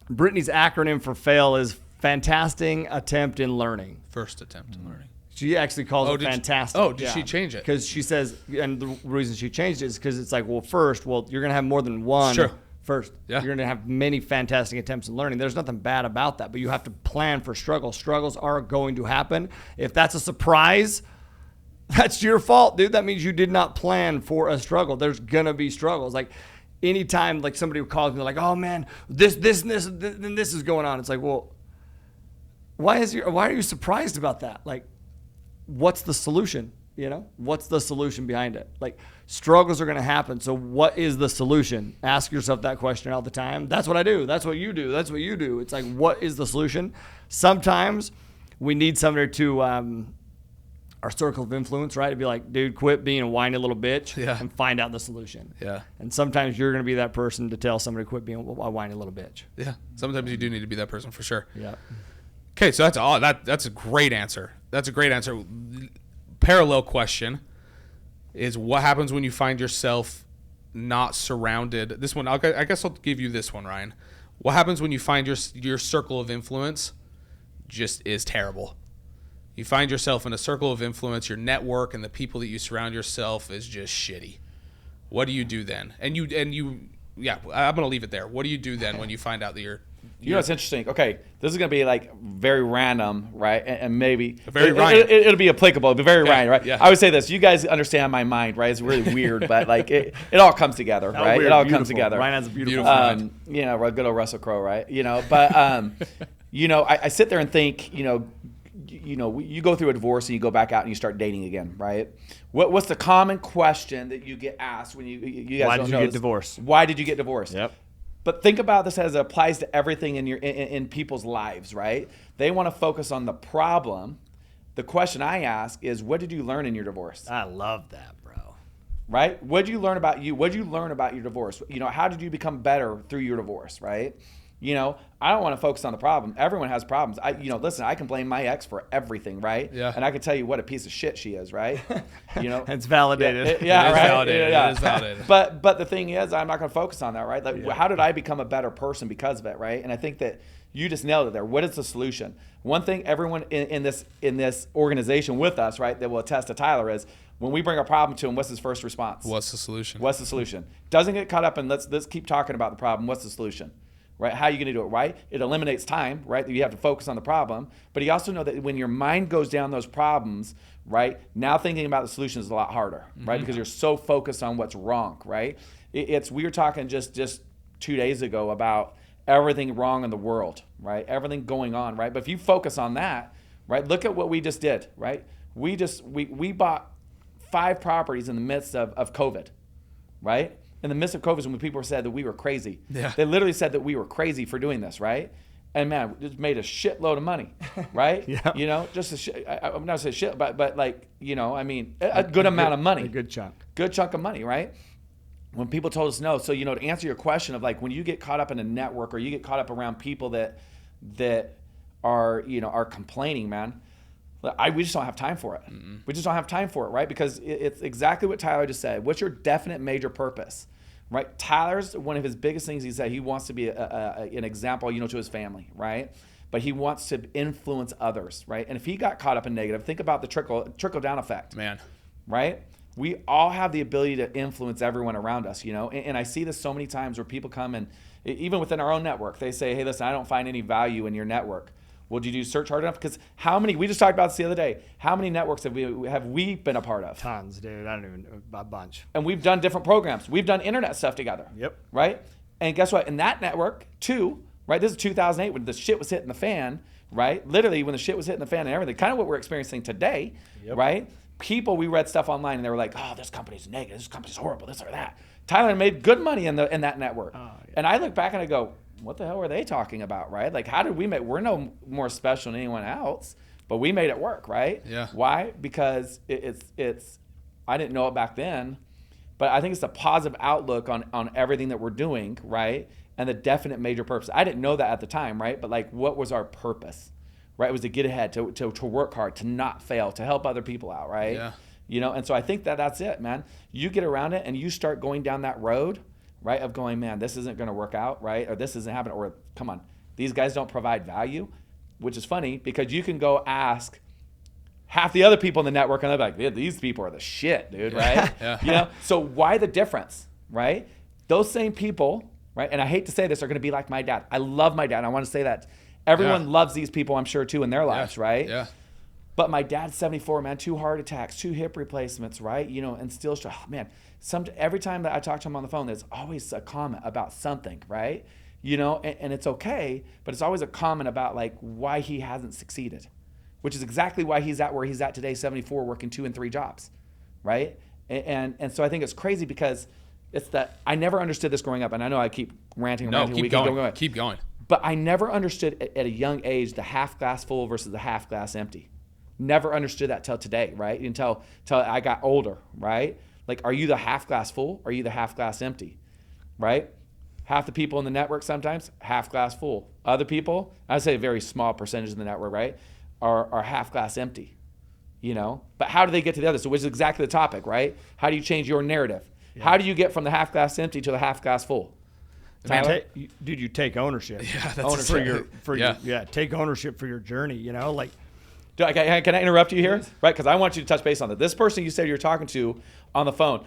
Brittany's acronym for fail is fantastic attempt in learning. First attempt in learning. She actually calls it fantastic. Did she change it? Because she says, and the reason she changed it is because it's like, you're going to have more than one. Sure. First, you're going to have many fantastic attempts in learning. There's nothing bad about that, but you have to plan for struggles. Struggles are going to happen. If that's a surprise, that's your fault, dude. That means you did not plan for a struggle. There's going to be struggles. Like, anytime like somebody calls me like, oh man, this is going on. It's like, well, why are you surprised about that? Like, what's the solution? What's the solution behind it? Like, struggles are going to happen. So what is the solution? Ask yourself that question all the time. That's what I do. That's what you do. That's what you do. It's like, what is the solution? Sometimes we need somebody to, our circle of influence, right? To be like, dude, quit being a whiny little bitch and find out the solution. Yeah. And sometimes you're going to be that person to tell somebody to quit being a whiny little bitch. Yeah. Sometimes you do need to be that person for sure. Yeah. Okay. So that's a great answer. That's a great answer. Parallel question is, what happens when you find yourself not surrounded? This one, I guess I'll give you this one, Ryan. What happens when you find your circle of influence just is terrible? You find yourself in a circle of influence, your network and the people that you surround yourself is just shitty. What do you do then? And I'm going to leave it there. What do you do then when you find out that you're... It's interesting. Okay, this is going to be like very random, right? And maybe it'll be applicable, but very random, right? Yeah. I would say this. You guys understand my mind, right? It's really weird, but like it all comes together, right? Weird, it all beautiful. comes together. Ryan has a beautiful mind. Good old Russell Crowe, right? But I sit there and think, you go through a divorce and you go back out and you start dating again, right? What's the common question that you get asked when you guys Why don't did know you get this? divorced? Why did you get divorced? Yep. But think about this as it applies to everything in people's lives, right? They want to focus on the problem. The question I ask is, what did you learn in your divorce? I love that, bro. Right? What did you learn about you? What did you learn about your divorce? How did you become better through your divorce, right? I don't want to focus on the problem. Everyone has problems. Listen, I can blame my ex for everything, right? Yeah. And I can tell you what a piece of shit she is, right? It's validated. Yeah, It is right. validated. Yeah. It is validated. But the thing is, I'm not going to focus on that, right? Like, how did I become a better person because of it, right? And I think that you just nailed it there. What is the solution? One thing everyone in this organization with us, right, that will attest to Tyler is, when we bring a problem to him, what's his first response? What's the solution? What's the solution? Doesn't get caught up in let's keep talking about the problem. What's the solution? Right? How are you going to do it, right? It eliminates time, right? That you have to focus on the problem. But you also know that when your mind goes down those problems, right, now thinking about the solution is a lot harder, right? Because you're so focused on what's wrong, right? We were talking just 2 days ago about everything wrong in the world, right? Everything going on, right? But if you focus on that, right, look at what we just did, right? We bought 5 properties in the midst of COVID, right? In the midst of COVID, when people said that we were crazy. Yeah. They literally said that we were crazy for doing this, right? And man, it made a shitload of money, right? Yeah. Just I'm not saying shit, but like, a good amount of money. A good chunk. Good chunk of money, right? when people told us no. So, to answer your question of like, when you get caught up in a network or you get caught up around people that are complaining, man, we just don't have time for it. Mm-mm. We just don't have time for it, right? Because it's exactly what Tyler just said. What's your definite major purpose, right? Tyler's, one of his biggest things, he said he wants to be an example, to his family, right? But he wants to influence others, right? And if he got caught up in negative, think about the trickle down effect, man, right? We all have the ability to influence everyone around us, and I see this so many times where people come and even within our own network, they say, hey, listen, I don't find any value in your network. Well, did you search hard enough? Because we just talked about this the other day, how many networks have we been a part of? Tons, dude. I don't even know, a bunch. And we've done different programs. We've done internet stuff together. Yep. Right? And guess what? In that network, too, right? This is 2008 when the shit was hitting the fan, right? Literally when the shit was hitting the fan and everything, kind of what we're experiencing today, right? People, we read stuff online and they were like, oh, this company's negative, this company's horrible, this or that. Tyler made good money in that network. Oh, yeah. And I look back and I go, what the hell are they talking about, right? Like, how did we make, we're no more special than anyone else, but we made it work, right? Yeah. Why? Because it's I didn't know it back then, but I think it's a positive outlook on everything that we're doing, right? And the definite major purpose. I didn't know that at the time, right? But like, what was our purpose, right? It was to get ahead, to work hard, to not fail, to help other people out, right? Yeah. And so I think that's it, man. You get around it and you start going down that road, right, of going, man, this isn't going to work out, right? Or this isn't happening, or come on, these guys don't provide value, which is funny because you can go ask half the other people in the network and they're like, yeah, these people are the shit, dude, right? Yeah. So why the difference, right? Those same people, right, and I hate to say this, are going to be like my dad. I love my dad, and I want to say that. Everyone loves these people, I'm sure, too, in their lives, right? Yeah. But my dad's 74, man, 2 heart attacks, 2 hip replacements, right? And still, man, every time that I talk to him on the phone, there's always a comment about something, right? And it's okay, but it's always a comment about like why he hasn't succeeded, which is exactly why he's at where he's at today, 74, working 2 and 3 jobs, right? And so I think it's crazy because it's that I never understood this growing up, and I know I keep ranting. Keep going. But I never understood at a young age the half glass full versus the half glass empty. Never understood that till today, right? Until I got older, right? Like, are you the half glass full or are you the half glass empty, right? Half the people in the network sometimes, half glass full. Other people, I'd say a very small percentage in the network, right, are half glass empty, But how do they get to the other? So which is exactly the topic, right? How do you change your narrative? Yeah. How do you get from the half glass empty to the half glass full? Tyler? Dude, you take ownership. Yeah, that's ownership. Take ownership for your journey, like. Can I interrupt you here? Right, because I want you to touch base on that. This person you said you're talking to on the phone,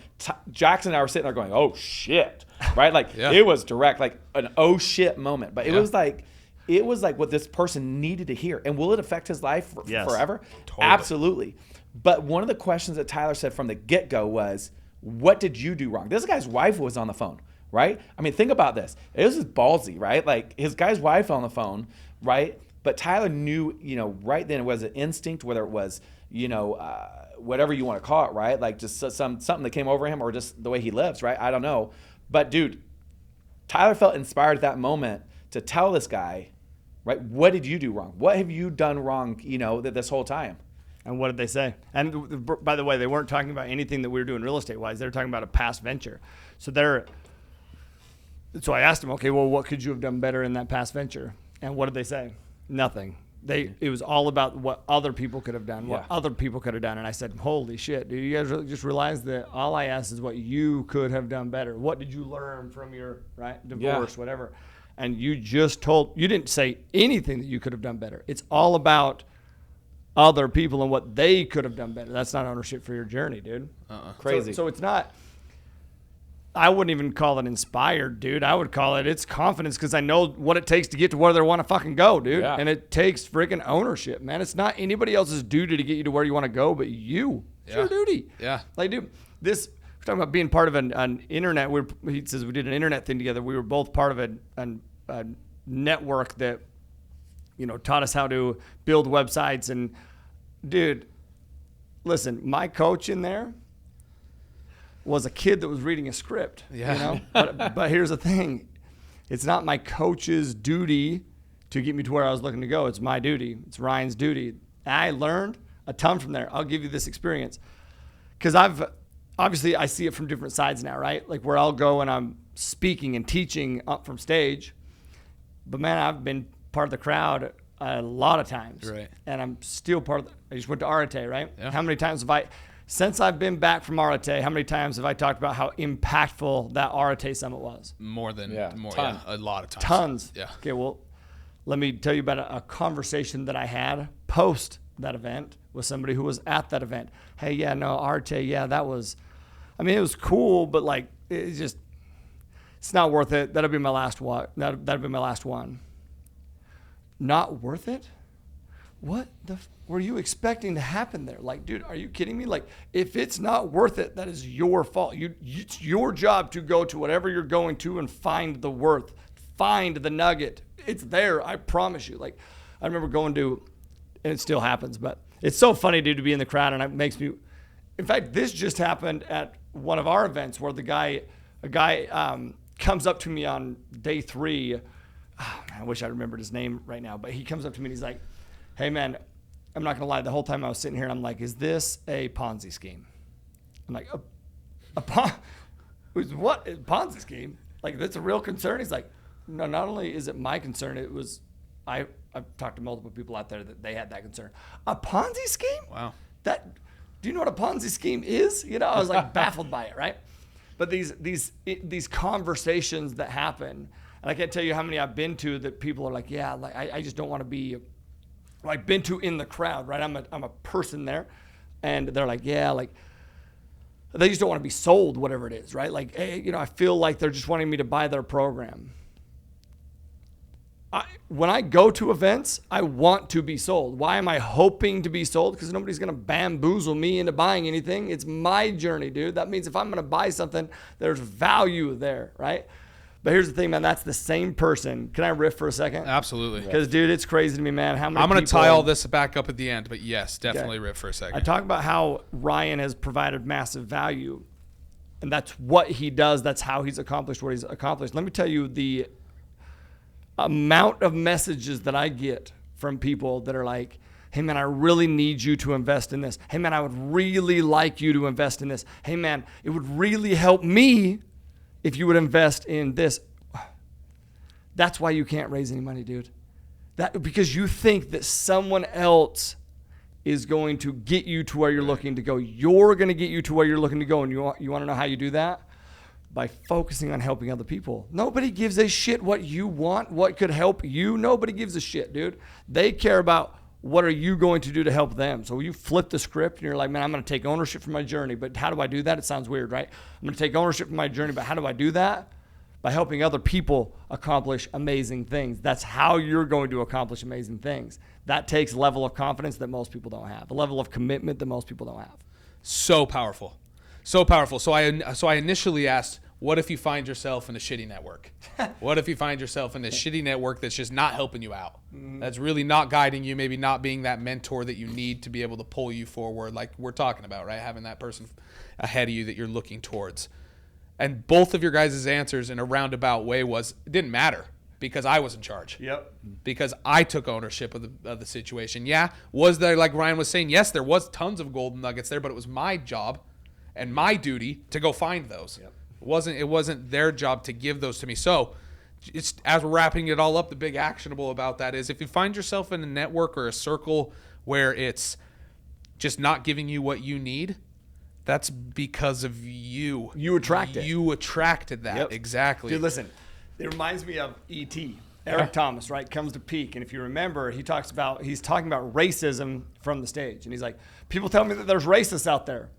Jackson and I were sitting there going, oh, shit, right? Like, It was direct, like an oh, shit moment. But it was like what this person needed to hear. And will it affect his life forever? Totally. Absolutely. But one of the questions that Tyler said from the get-go was, what did you do wrong? This guy's wife was on the phone, right? I mean, think about this. It was just ballsy, right? Like, his guy's wife on the phone, right? But Tyler knew, right then, it was an instinct, whether it was, whatever you want to call it, right? Like just something that came over him or just the way he lives, right? I don't know. But, dude, Tyler felt inspired at that moment to tell this guy, right, what did you do wrong? What have you done wrong, this whole time? And what did they say? And by the way, they weren't talking about anything that we were doing real estate-wise. They were talking about a past venture. So I asked him, okay, well, what could you have done better in that past venture? And what did they say? Nothing. It was all about what other people could have done, what other people could have done. And I said, holy shit, dude, you guys really just realized that all I asked is what you could have done better. What did you learn from your divorce, whatever? And you didn't say anything that you could have done better. It's all about other people and what they could have done better. That's not ownership for your journey, dude. Crazy. So it's not. I wouldn't even call it inspired, dude. I would call it's confidence because I know what it takes to get to where they want to fucking go, dude. Yeah. And it takes freaking ownership, man. It's not anybody else's duty to get you to where you want to go, but you. It's your duty. Yeah. Like, dude, we're talking about being part of an internet. He says we did an internet thing together. We were both part of a network that, taught us how to build websites. And, dude, listen, my coach in there was a kid that was reading a script, But here's the thing. It's not my coach's duty to get me to where I was looking to go. It's my duty. It's Ryan's duty. I learned a ton from there. I'll give you this experience. Because obviously I see it from different sides now, right? Like where I'll go and I'm speaking and teaching up from stage, but man, I've been part of the crowd a lot of times, Right. and I'm still part of I just went to Arete, right? Yeah. How many times since I've been back from Arete, how many times have I talked about how impactful that Arete summit was? a lot of times. Tons. Yeah. Okay, well, let me tell you about a conversation that I had post that event with somebody who was at that event. Hey, yeah, no, Arete, yeah, that was, I mean, it was cool, but like, it's not worth it. That'll be my last one. That'll be my last one. Not worth it? What were you expecting to happen there? Like, dude, are you kidding me? Like, if it's not worth it, that is your fault. It's your job to go to whatever you're going to and find the worth, find the nugget. It's there, I promise you. Like, I remember going to, and it still happens, but it's so funny, dude, to be in the crowd, and it makes me. In fact, this just happened at one of our events where a guy comes up to me on day 3. Oh, man, I wish I remembered his name right now, but he comes up to me and he's like, hey man, I'm not gonna lie, the whole time I was sitting here and I'm like, is this a Ponzi scheme? I'm like, what? A Ponzi scheme? Like, that's a real concern? He's like, no, not only is it my concern, it was, I've talked to multiple people out there that they had that concern. A Ponzi scheme? Wow. Do you know what a Ponzi scheme is? You know, I was like baffled by it, right? But these conversations that happen, and I can't tell you how many I've been to that people are like, yeah, like I just don't want to be, like, been to in the crowd, right? I'm a person there, and they're like, yeah, like they just don't want to be sold whatever it is, right? Like, hey, you know, I feel like they're just wanting me to buy their program. When I go to events, I want to be sold. Why am I hoping to be sold? Because nobody's going to bamboozle me into buying anything. It's my journey, dude. That means if I'm going to buy something, there's value there, right? But here's the thing, man. That's the same person. Can I riff for a second? Absolutely. Because, dude, it's crazy to me, man. How many I'm going to people, tie all this back up at the end, but yes, definitely Okay. riff for a second. I talk about how Ryan has provided massive value, and that's what he does. That's how he's accomplished what he's accomplished. Let me tell you the amount of messages that I get from people that are like, hey man, I really need you to invest in this. Hey man, I would really like you to invest in this. Hey man, it would really help me if you would invest in this. That's why you can't raise any money, dude. Because you think that someone else is going to get you to where you're looking to go. You're going to get you to where you're looking to go. And you want to know how you do that? By focusing on helping other people. Nobody gives a shit what you want, what could help you. Nobody gives a shit, dude. They care about what are you going to do to help them. So you flip the script and you're like, man, I'm going to take ownership for my journey. But how do I do that? It sounds weird, right? I'm going to take ownership for my journey, but how do I do that? By helping other people accomplish amazing things. That's how you're going to accomplish amazing things. That takes a level of confidence that most people don't have, a level of commitment that most people don't have. So powerful. So powerful. So I initially asked, what if you find yourself in a shitty network? What if you find yourself in a shitty network that's just not helping you out? That's really not guiding you, maybe not being that mentor that you need to be able to pull you forward, like we're talking about, right? Having that person ahead of you that you're looking towards. And both of your guys' answers in a roundabout way was, it didn't matter because I was in charge. Yep. Because I took ownership of the situation. Yeah, was there, like Ryan was saying, yes, there was tons of golden nuggets there, but it was my job and my duty to go find those. Yep. It wasn't their job to give those to me. So it's, as we're wrapping it all up, the big actionable about that is if you find yourself in a network or a circle where it's just not giving you what you need, that's because of you. You attracted. You attracted that. Yep. Exactly. Dude, listen, it reminds me of E.T. Eric Thomas, right? Comes to Peak. And if you remember, he's talking about racism from the stage. And he's like, people tell me that there's racists out there.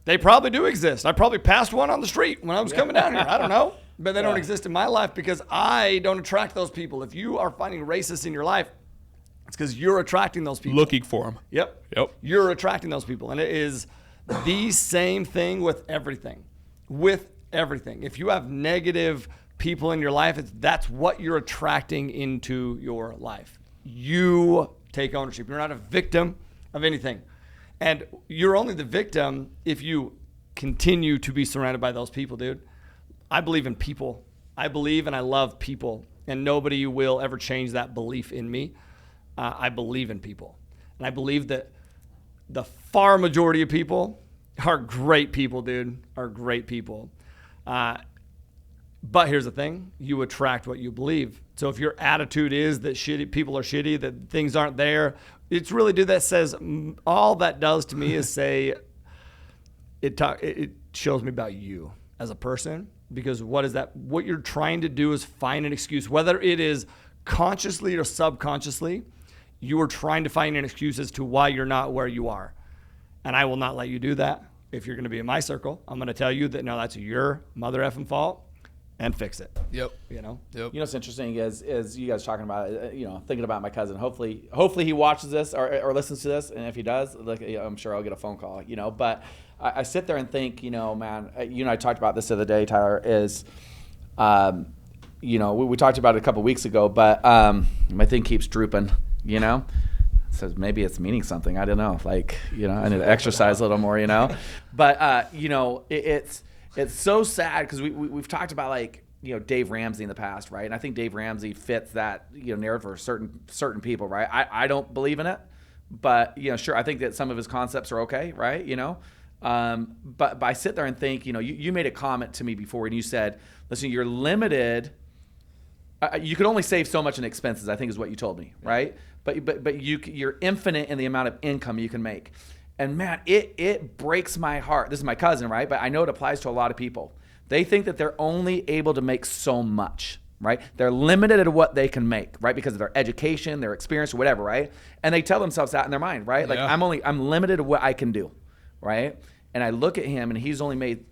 They probably do exist. I probably passed one on the street when I was coming down here. I don't know. But they don't exist in my life because I don't attract those people. If you are finding racists in your life, it's because you're attracting those people. Looking for them. Yep. You're attracting those people. And it is the same thing with everything. With everything. If you have negative people in your life, that's what you're attracting into your life. You take ownership. You're not a victim of anything. And you're only the victim if you continue to be surrounded by those people, dude. I believe in people. I believe and I love people. And nobody will ever change that belief in me. I believe in people. And I believe that the far majority of people are great people, dude. Are great people. But here's the thing. You attract what you believe. So if your attitude is that people are shitty, that things aren't there, it's really, dude, that says, all that does to me is say, it shows me about you as a person. Because what is that? What you're trying to do is find an excuse, whether it is consciously or subconsciously, you are trying to find an excuse as to why you're not where you are. And I will not let you do that. If you're going to be in my circle, I'm going to tell you that, no, that's your mother effing fault, and fix it. Yep. You know? Yep. You know what's interesting is you guys talking about, thinking about my cousin. Hopefully he watches this or listens to this. And if he does, I'm sure I'll get a phone call, But I sit there and think, man, you and I talked about this the other day, Tyler, is, we talked about it a couple weeks ago, but my thing keeps drooping, So maybe it's meaning something. I don't know. I need to exercise a little more, But, it's so sad because we've talked about Dave Ramsey in the past, right? And I think Dave Ramsey fits that narrative for certain people, right? I don't believe in it, but sure, I think that some of his concepts are okay, right? But I sit there and think, you made a comment to me before and you said, listen, you're limited. You could only save so much in expenses, I think is what you told me, right? But you're infinite in the amount of income you can make. And man, it breaks my heart. This is my cousin, right? But I know it applies to a lot of people. They think that they're only able to make so much, right? They're limited at what they can make, right? Because of their education, their experience, or whatever, right? And they tell themselves that in their mind, right? Yeah. I'm limited at what I can do, right? And I look at him, and he's only made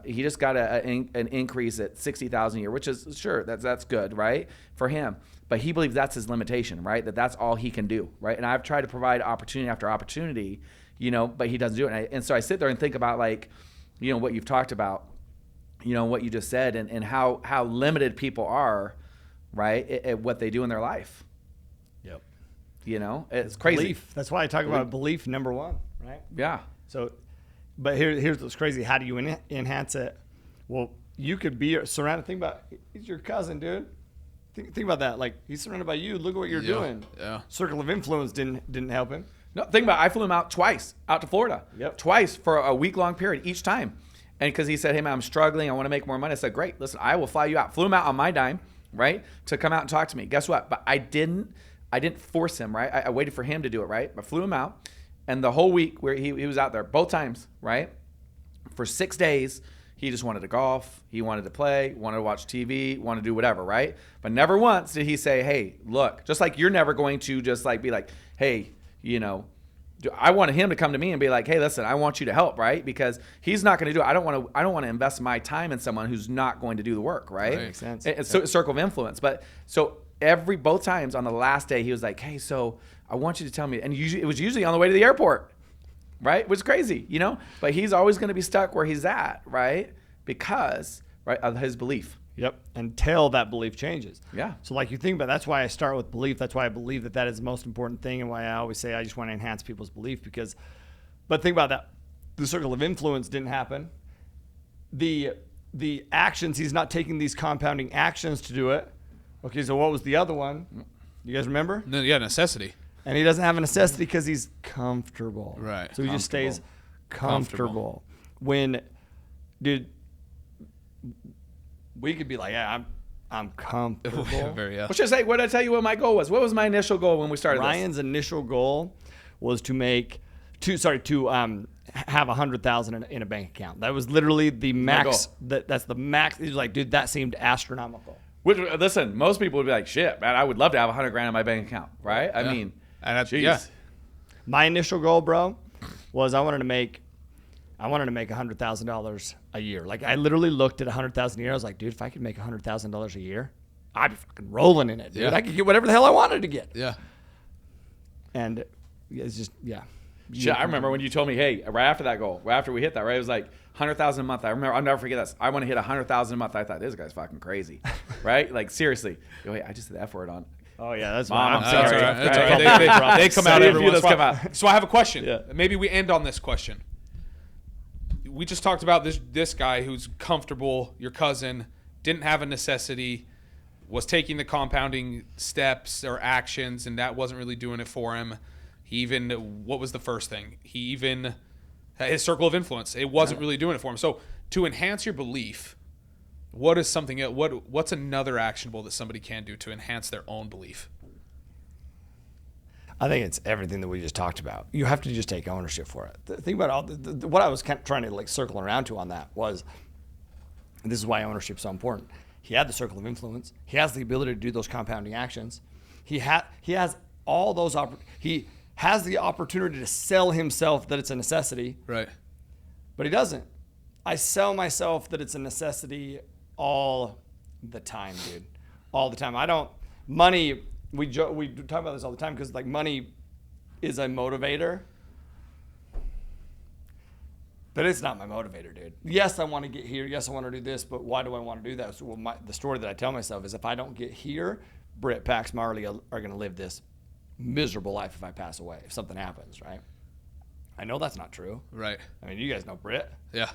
he just got an increase at $60,000 a year, which is sure that's good, right, for him. But he believes that's his limitation, right? That's all he can do, right? And I've tried to provide opportunity after opportunity, but he doesn't do it. And so I sit there and think about what you've talked about, what you just said, and how limited people are, right, at what they do in their life. Yep. It's crazy. Belief. That's why I talk about belief, number one, right? Yeah. So, but here's what's crazy. How do you enhance it? Well, you could be surrounded. Think about, he's your cousin, dude. Think about that. He's surrounded by you. Look at what you're doing. Yeah. Circle of influence didn't help him. No, think about it. I flew him out twice, out to Florida. Yep. Twice for a week-long period each time. And because he said, hey, man, I'm struggling. I want to make more money. I said, great. Listen, I will fly you out. Flew him out on my dime, right, to come out and talk to me. Guess what? But I didn't force him, right? I waited for him to do it, right? I flew him out. And the whole week where he was out there, both times, right, for 6 days, he just wanted to golf. He wanted to play, wanted to watch TV, wanted to do whatever, right? But never once did he say, hey, look, just like you're never going to just be like, hey, I wanted him to come to me and be like, hey, listen, I want you to help, right? Because he's not going to do it. I don't want to invest my time in someone who's not going to do the work, right? Makes sense. It's a circle of influence. But so both times on the last day, he was like, hey, so I want you to tell me. And it was usually on the way to the airport, right? Which is crazy, But he's always going to be stuck where he's at, right? Because, right, of his belief. Yep. Until that belief changes. Yeah. So you think about, that's why I start with belief. That's why I believe that is the most important thing, and why I always say I just want to enhance people's belief. But think about that. The circle of influence didn't happen. The actions, he's not taking these compounding actions to do it. Okay, so what was the other one? You guys remember? Yeah, necessity. And he doesn't have a necessity because he's comfortable. Right. So he just stays comfortable. When, dude, we could be like, yeah, I'm comfortable. Yeah. What should I say? What did I tell you what my goal was? What was my initial goal when we started Ryan's initial goal was to have 100,000 in a bank account. That was literally the max. That's the max. He was like, dude, that seemed astronomical. Which, listen, most people would be like, shit, man, I would love to have $100,000 in my bank account, right? I mean, geez. Yeah. My initial goal, bro, was I wanted to make $100,000 a year. I literally looked at 100,000 a year. I was like, dude, if I could make $100,000 a year, I'd be fucking rolling in it, dude. Yeah. I could get whatever the hell I wanted to get. Yeah. And it's just, yeah. Shit, I remember when you told me, hey, right after that goal, right after we hit that, right, it was like 100,000 a month. I remember, I'll never forget this. I want to hit 100,000 a month. I thought, this guy's fucking crazy, right? Seriously. Wait, I just said the F word on. Oh yeah, that's Mom, I'm I'm sorry. sorry. That's all right. They come out every once in a while. So I have a question. Yeah. Maybe we end on this question. We just talked about this guy who's comfortable, your cousin, didn't have a necessity, was taking the compounding steps or actions, and that wasn't really doing it for him. He even, what was the first thing? He even his circle of influence. It wasn't really doing it for him. So to enhance your belief, what is something? What's another actionable that somebody can do to enhance their own belief? I think it's everything that we just talked about. You have to just take ownership for it. The thing about what I was kind of trying to like circle around to on that was, and this is why ownership is so important. He had the circle of influence. He has the ability to do those compounding actions. He has all those he has the opportunity to sell himself that it's a necessity. Right. But he doesn't. I sell myself that it's a necessity all the time, dude. All the time. Money, we talk about this all the time because like money is a motivator. But it's not my motivator, dude. Yes, I want to get here. Yes, I want to do this. But why do I want to do that? So the story that I tell myself is if I don't get here, Britt, Pax, Marley are going to live this miserable life if I pass away, if something happens, right? I know that's not true. Right. I mean, you guys know Britt. Yeah.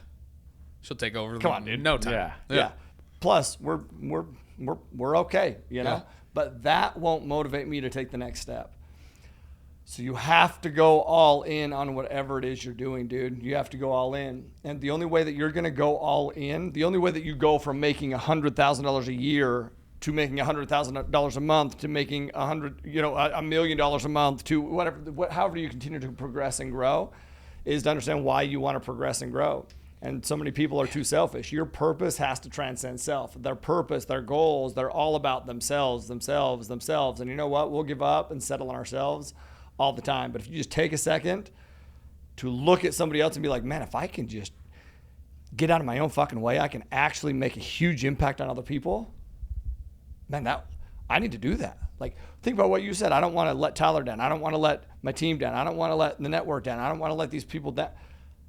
She'll take over. Come on, dude. No time. Yeah. Plus, we're okay, you know? Yeah. But that won't motivate me to take the next step. So you have to go all in on whatever it is you're doing, dude. You have to go all in. And the only way that you're going to go all in, the only way that you go from making $100,000 a year to making $100,000 a month to making $1 million a month to whatever, however you continue to progress and grow, is to understand why you want to progress and grow. And so many people are too selfish. Your purpose has to transcend self. Their purpose, their goals, they're all about themselves. And you know what? We'll give up and settle on ourselves all the time. But if you just take a second to look at somebody else and be like, man, if I can just get out of my own fucking way, I can actually make a huge impact on other people. Man, I need to do that. Like, think about what you said. I don't want to let Tyler down. I don't want to let my team down. I don't want to let the network down. I don't want to let these people down.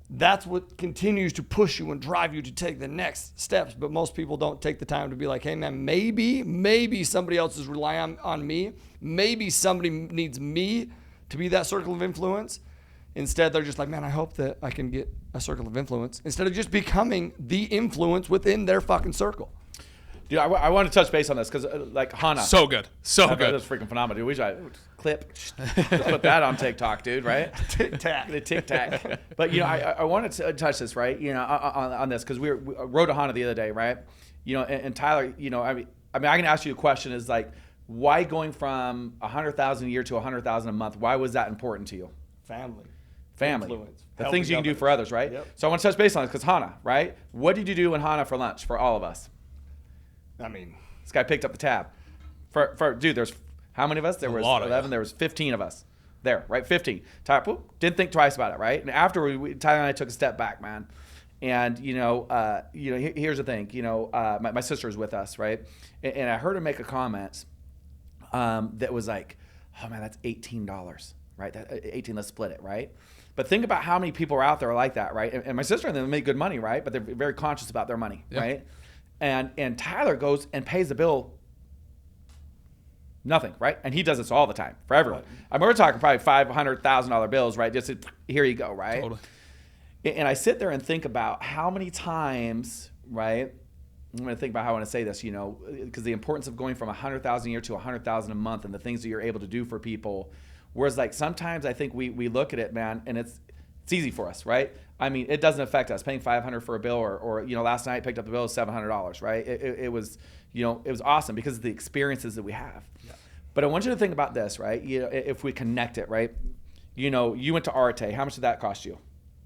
That's what continues to push you and drive you to take the next steps. But most people don't take the time to be like, hey, man, maybe somebody else is relying on me. Maybe somebody needs me to be that circle of influence. Instead, they're just like, man, I hope that I can get a circle of influence. Instead of just becoming the influence within their fucking circle. Dude, I want to touch base on this because, like, Hana. So good. Good. That's freaking phenomenal, dude. We should clip. Just put that on TikTok, dude, right? Tic-tac. Tic-tac. But, I wanted to touch this, right, on this because we rode to Hana the other day, right? And Tyler, I mean, I can ask you a question is, like, why going from $100,000 a year to $100,000 a month, why was that important to you? Family. Influence. The things you can do for others, right? Yep. So I want to touch base on this because Hana, right? What did you do in Hana for lunch for all of us? I mean, this guy picked up the tab. For dude, there's how many of us? There was 11. There was 15 of us there, right? 15. Tyler, didn't think twice about it, right? And after Tyler and I took a step back, man. And here's the thing. My sister was with us, right? And I heard her make a comment that was like, "Oh man, that's $18, right? That 18. Let's split it, right?" But think about how many people are out there like that, right? And my sister and them make good money, right? But they're very conscious about their money, right? And Tyler goes and pays the bill nothing, right? And he does this all the time for everyone. Right. I mean, we're talking probably $500,000 bills, right? Just here you go, right? Totally. And I sit there and think about how many times, right? I'm going to think about how I want to say this, because the importance of going from $100,000 a year to $100,000 a month and the things that you're able to do for people. Whereas, like, sometimes I think we look at it, man, and it's easy for us, right? I mean, it doesn't affect us paying $500 for a bill, or last night I picked up the bill of $700, right? It was, it was awesome because of the experiences that we have. Yeah. But I want you to think about this, right? If we connect it, right? You went to Arte. How much did that cost you?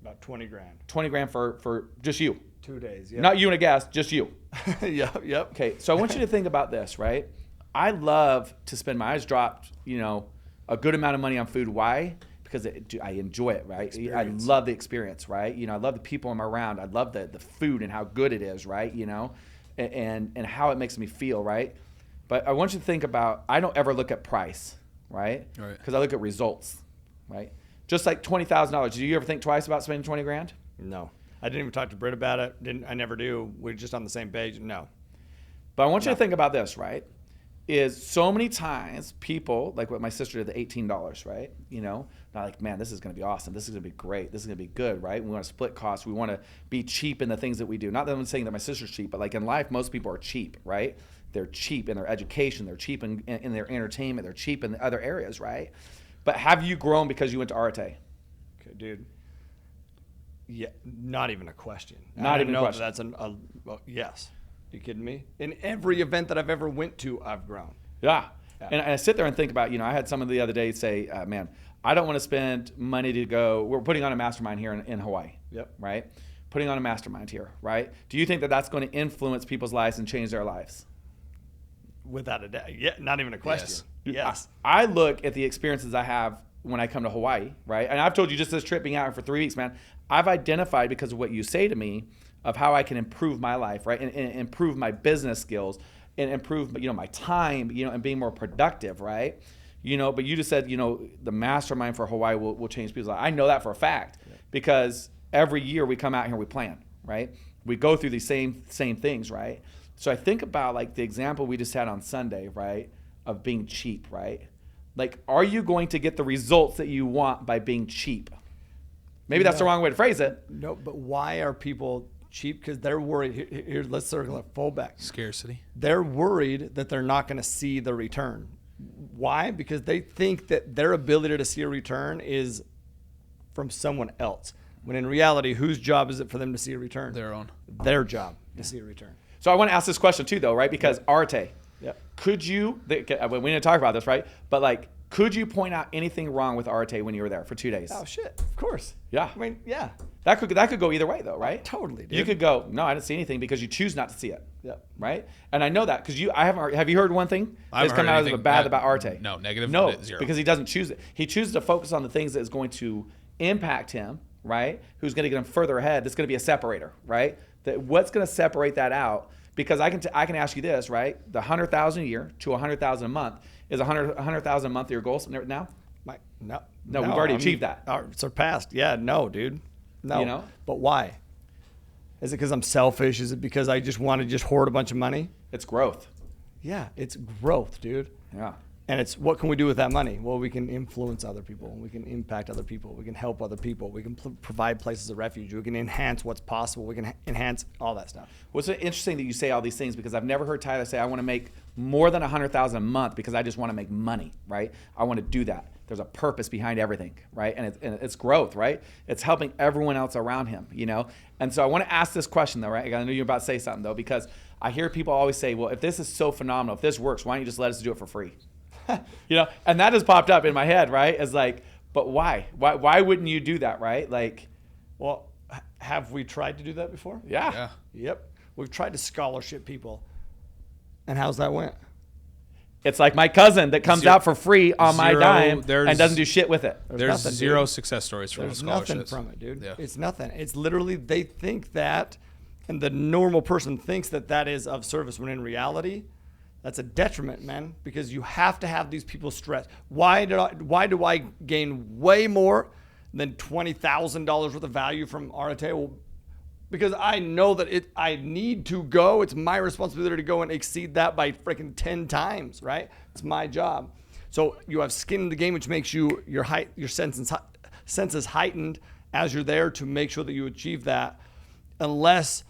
About 20 grand. 20 grand for just you. 2 days. Yep. Not you and a guest, just you. Yep. Okay, so I want you to think about this, right? I love to spend my eyes dropped, a good amount of money on food. Why? Because I enjoy it, right? I love the experience, right? I love the people I'm around. I love the food and how good it is, right? And how it makes me feel, right? But I want you to think about, I don't ever look at price, right? Because I look at results, right? Just like $20,000. Do you ever think twice about spending 20 grand? No. I didn't even talk to Britt about it. I never do. We're just on the same page. No. But I want you to think about this, right? Is so many times people, like what my sister did, the $18, right? Not like, man, this is going to be awesome. This is going to be great. This is going to be good, right? We want to split costs. We want to be cheap in the things that we do. Not that I'm saying that my sister's cheap, but like in life, most people are cheap, right? They're cheap in their education. They're cheap in their entertainment. They're cheap in other areas, right? But have you grown because you went to Arte? Okay, dude. Yeah, not even a question. Not even a question. That's well, yes. You kidding me? In every event that I've ever went to, I've grown. Yeah. And I sit there and think about, I had someone the other day say, man, I don't want to spend money to go. We're putting on a mastermind here in Hawaii. Yep. Right? Putting on a mastermind here, right? Do you think that that's going to influence people's lives and change their lives? Without a doubt. Yeah, not even a question. Yes. I look at the experiences I have when I come to Hawaii, right? And I've told you just this trip being out here for 3 weeks, man, I've identified because of what you say to me of how I can improve my life, right? And improve my business skills and improve, my time, and being more productive, right? But you just said, the mastermind for Hawaii will change people's lives. I know that for a fact because every year we come out here and we plan, right? We go through these same things, right? So I think about like the example we just had on Sunday, right? Of being cheap, right? Like, are you going to get the results that you want by being cheap? Maybe that's the wrong way to phrase it. No, but why are people cheap? Because they're worried. Here, let's circle it full back. Scarcity. They're worried that they're not going to see the return. Why? Because they think that their ability to see a return is from someone else. When in reality, whose job is it for them to see a return? Their own. Their job to see a return. So I want to ask this question too, though, right? Because Arte, Yep. could you, we didn't talk about this, right? But like, could you point out anything wrong with Arte when you were there for 2 days? Oh, shit. Of course. Yeah. I mean, yeah. That could go either way, though, right? Totally, dude. You could go, no, I didn't see anything because you choose not to see it. Yep. Right? And I know that because have you heard one thing I haven't that's come heard out anything of bad bad. about Arte? No, negative, No, zero. because he doesn't choose it. He chooses to focus on the things that is going to impact him, right? Who's going to get him further ahead. That's going to be a separator, right? What's going to separate that out? Because I can ask you this, right? The 100,000 a year to 100,000 a month is 100,000 a month your goal now? No, we've already achieved that. Surpassed. Yeah, no, dude. No. But why? Is it because I'm selfish? Is it because I just want to hoard a bunch of money? It's growth. Yeah, it's growth, dude. Yeah. And it's what can we do with that money? Well, we can influence other people. We can impact other people. We can help other people. We can provide places of refuge. We can enhance what's possible. We can enhance all that stuff. Well, it's interesting that you say all these things because I've never heard Tyler say, I want to make more than 100,000 a month because I just want to make money, right? I want to do that. There's a purpose behind everything, right? And it's growth, right? It's helping everyone else around him, And so I want to ask this question, though, right? I know you're about to say something, though, because I hear people always say, well, if this is so phenomenal, if this works, why don't you just let us do it for free? And that has popped up in my head, right? As like, but why? Why wouldn't you do that, right? Like, well, have we tried to do that before? Yeah. Yep. We've tried to scholarship people. And how's that went? It's like my cousin that comes out for free on my dime and doesn't do shit with it. There's nothing, zero dude. Success stories from There's scholarships. nothing from it, dude. Yeah. It's nothing. It's literally they think that, and the normal person thinks that is of service when in reality, that's a detriment, man, because you have to have these people stressed. Why do I gain way more than $20,000 worth of value from Arte? Well, because I know that I need to go. It's my responsibility to go and exceed that by freaking 10 times, right? It's my job. So you have skin in the game, which makes your senses heightened as you're there to make sure that you achieve that, unless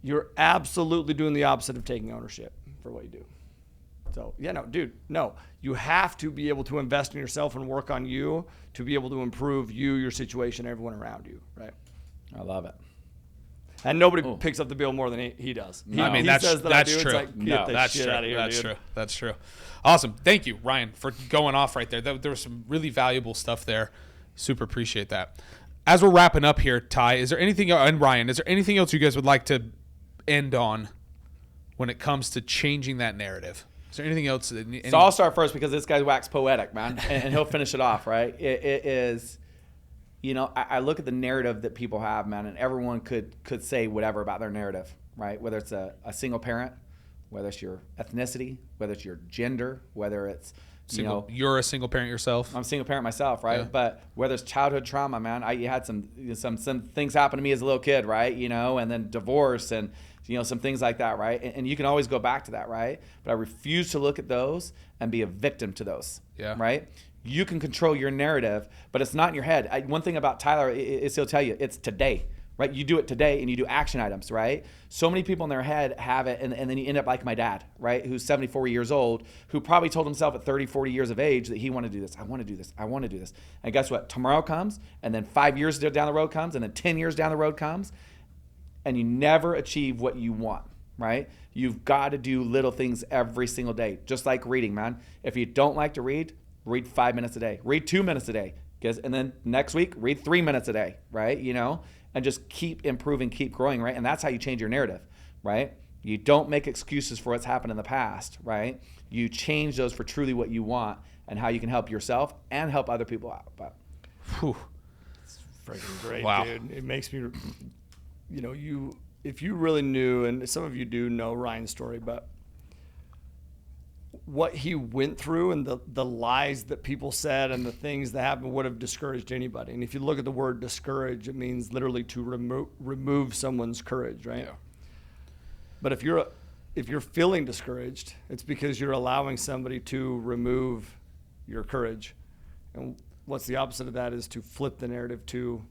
you're absolutely doing the opposite of taking ownership for what you do. So, no. You have to be able to invest in yourself and work on you to be able to improve you, your situation, everyone around you, right? I love it. And nobody picks up the bill more than he does. No. I mean, that's true. It's like, get the that's shit true. out of here, That's dude. true. That's true. Awesome. Thank you, Ryan, for going off right there. There was some really valuable stuff there. Super appreciate that. As we're wrapping up here, Ty, is there anything, and Ryan, is there anything else you guys would like to end on when it comes to changing that narrative? Is there anything else? So I'll start first because this guy waxed poetic, man, and he'll finish it off, right? It is, I look at the narrative that people have, man, and everyone could say whatever about their narrative, right? Whether it's a single parent, whether it's your ethnicity, whether it's your gender, whether it's, you're a single parent yourself. I'm a single parent myself, right? Yeah. But whether it's childhood trauma, man, you had some things happen to me as a little kid, right? And then divorce and, some things like that, right? And you can always go back to that, right? But I refuse to look at those and be a victim to those, right? You can control your narrative, but it's not in your head. One thing about Tyler is he'll tell you, it's today. right? You do it today and you do action items, right? So many people in their head have it, and then you end up like my dad, right? Who's 74 years old, who probably told himself at 30, 40 years of age that he wanted to do this. I want to do this. I want to do this. And guess what? Tomorrow comes, and then 5 years down the road comes, and then 10 years down the road comes, and you never achieve what you want, right? You've got to do little things every single day, just like reading, man. If you don't like to read 5 minutes a day. Read 2 minutes a day. And then next week, read 3 minutes a day, right? And just keep improving, keep growing, right? And that's how you change your narrative, right? You don't make excuses for what's happened in the past, right? You change those for truly what you want and how you can help yourself and help other people out. But It's freaking great, Wow. dude. It makes me, if you really knew, and some of you do know Ryan's story, but what he went through and the lies that people said and the things that happened would have discouraged anybody. And if you look at the word discourage, it means literally to remove someone's courage, right? Yeah. But if you're feeling discouraged, it's because you're allowing somebody to remove your courage. And what's the opposite of that is to flip the narrative to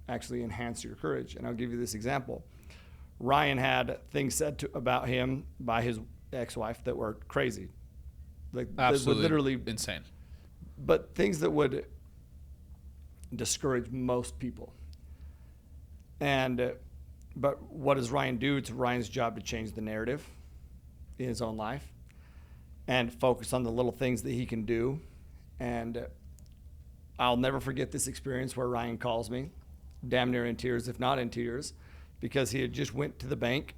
actually enhance your courage. And I'll give you this example. Ryan had things said about him by his ex-wife that were crazy. Like Absolutely literally insane. But things that would discourage most people. But what does Ryan do? It's Ryan's job to change the narrative in his own life and focus on the little things that he can do. And I'll never forget this experience where Ryan calls me, damn near in tears, if not in tears, because he had just went to the bank.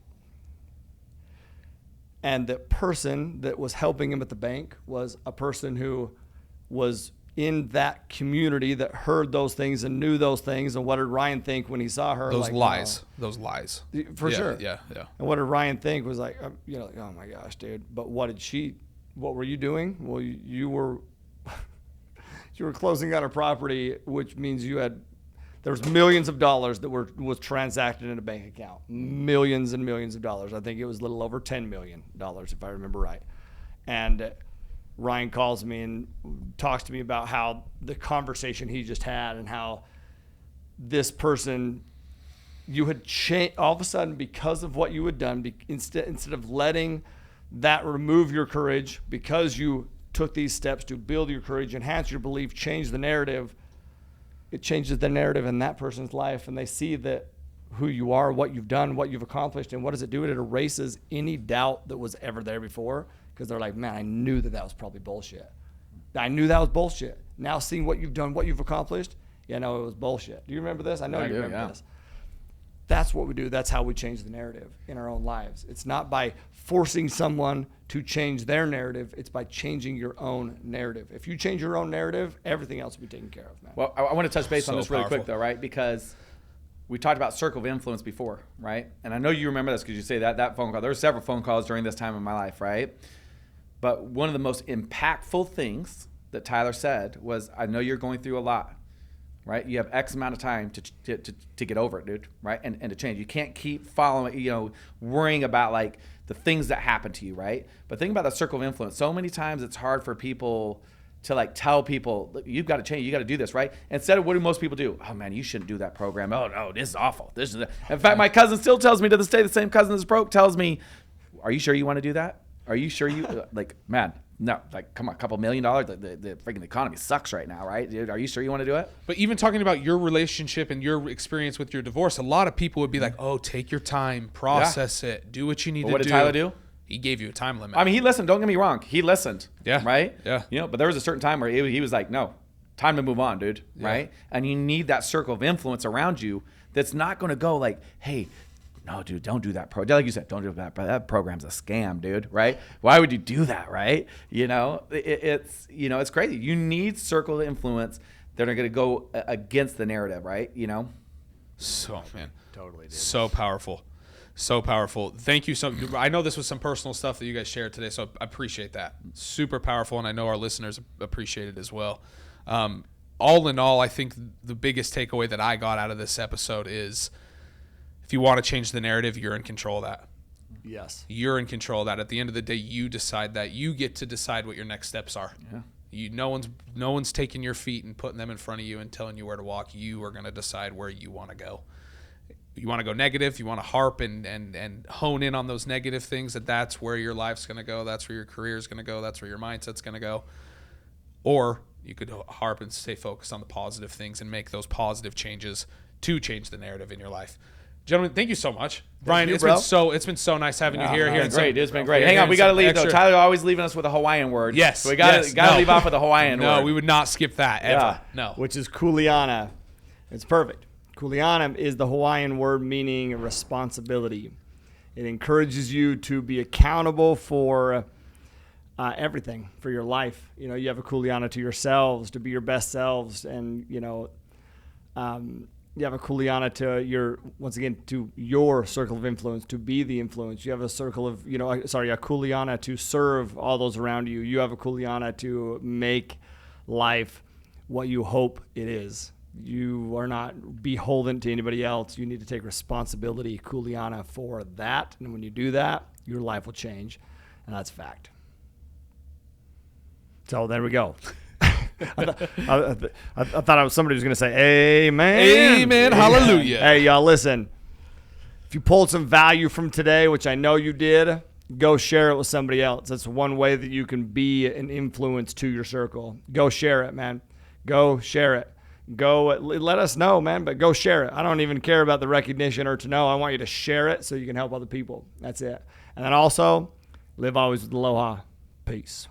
And the person that was helping him at the bank was a person who was in that community that heard those things and knew those things. And what did Ryan think when he saw her? Those lies. For sure. Yeah. And what did Ryan think was like, oh my gosh, dude. But what were you doing? Well, you were closing out a property, which means there was millions of dollars that was transacted in a bank account. Millions and millions of dollars. I think it was a little over $10 million, if I remember right. And Ryan calls me and talks to me about how the conversation he just had and how this person, you had changed all of a sudden because of what you had done, instead of letting that remove your courage, because you took these steps to build your courage, enhance your belief, change the narrative. It changes the narrative in that person's life, and they see that who you are, what you've done, what you've accomplished, and what does it do? It erases any doubt that was ever there before, because they're like, man, I knew that was probably bullshit. I knew that was bullshit. Now seeing what you've done, what you've accomplished, it was bullshit. Do you remember this? I know you remember this. That's what we do. That's how we change the narrative in our own lives. It's not by forcing someone to change their narrative. It's by changing your own narrative. If you change your own narrative, everything else will be taken care of, man. Well, I want to touch base on this really powerful. quick, though, right? Because we talked about circle of influence before, right? And I know you remember this because you say that phone call. There were several phone calls during this time in my life, right? But one of the most impactful things that Tyler said was, I know you're going through a lot, right? You have X amount of time to get over it, dude, right? And to change. You can't keep following, worrying about like the things that happen to you, right? But think about the circle of influence. So many times it's hard for people to like tell people, look, you've got to change, you got to do this, right? Instead of what do most people do? Oh man, you shouldn't do that program. Oh no, this is awful. This is. In fact, my cousin still tells me to this day, the same cousin that's broke tells me, are you sure you want to do that? Are you sure you like, man? No, like, come on, a couple $1 million. The freaking economy sucks right now, right? Dude, are you sure you want to do it? But even talking about your relationship and your experience with your divorce, a lot of people would be like, oh, take your time, process it, do what you need to do. What did Tyler do? He gave you a time limit. I mean, he listened. Don't get me wrong. He listened. Yeah. Right? Yeah. But there was a certain time where he was like, no, time to move on, dude. Yeah. Right? And you need that circle of influence around you that's not going to go like, hey, no, dude, don't do that. Like you said, don't do that. That program's a scam, dude. Right? Why would you do that? Right? It's crazy. You need circle of influence that are going to go against the narrative, right? So, man. Totally, dude. So powerful. So powerful. Thank you. I know this was some personal stuff that you guys shared today, so I appreciate that. Super powerful, and I know our listeners appreciate it as well. All in all, I think the biggest takeaway that I got out of this episode is if you want to change the narrative, you're in control of that. Yes. You're in control of that. At the end of the day, you decide that. You get to decide what your next steps are. Yeah. No one's taking your feet and putting them in front of you and telling you where to walk. You are going to decide where you want to go. you want to go negative, you want to harp and hone in on those negative things, that's where your life's going to go, that's where your career is going to go, that's where your mindset's going to go. Or you could harp and stay focused on the positive things and make those positive changes to change the narrative in your life. Gentlemen, thank you so much. Brian, it's been so nice having you here. It's been great. Hang on, we got to leave though. Tyler always leaving us with a Hawaiian word. Yes. So we got to leave off with a Hawaiian word. No, we would not skip that ever. Yeah. No. Which is kuleana. It's perfect. Kuleana is the Hawaiian word meaning responsibility. It encourages you to be accountable for everything, for your life. You know, you have a kuleana to yourselves, to be your best selves, and you have a kuleana to to your circle of influence, to be the influence. You have a circle of, a kuleana to serve all those around you. You have a kuleana to make life what you hope it is. You are not beholden to anybody else. You need to take responsibility, kuleana, for that. And when you do that, your life will change. And that's fact. So there we go. I thought somebody was going to say, amen. Amen. Hallelujah. Hey, y'all, listen. If you pulled some value from today, which I know you did, go share it with somebody else. That's one way that you can be an influence to your circle. Go share it, man. Go share it. Go let us know, man, but go share it. I don't even care about the recognition or to know. I want you to share it so you can help other people. That's it. And then also, live always with aloha. Peace.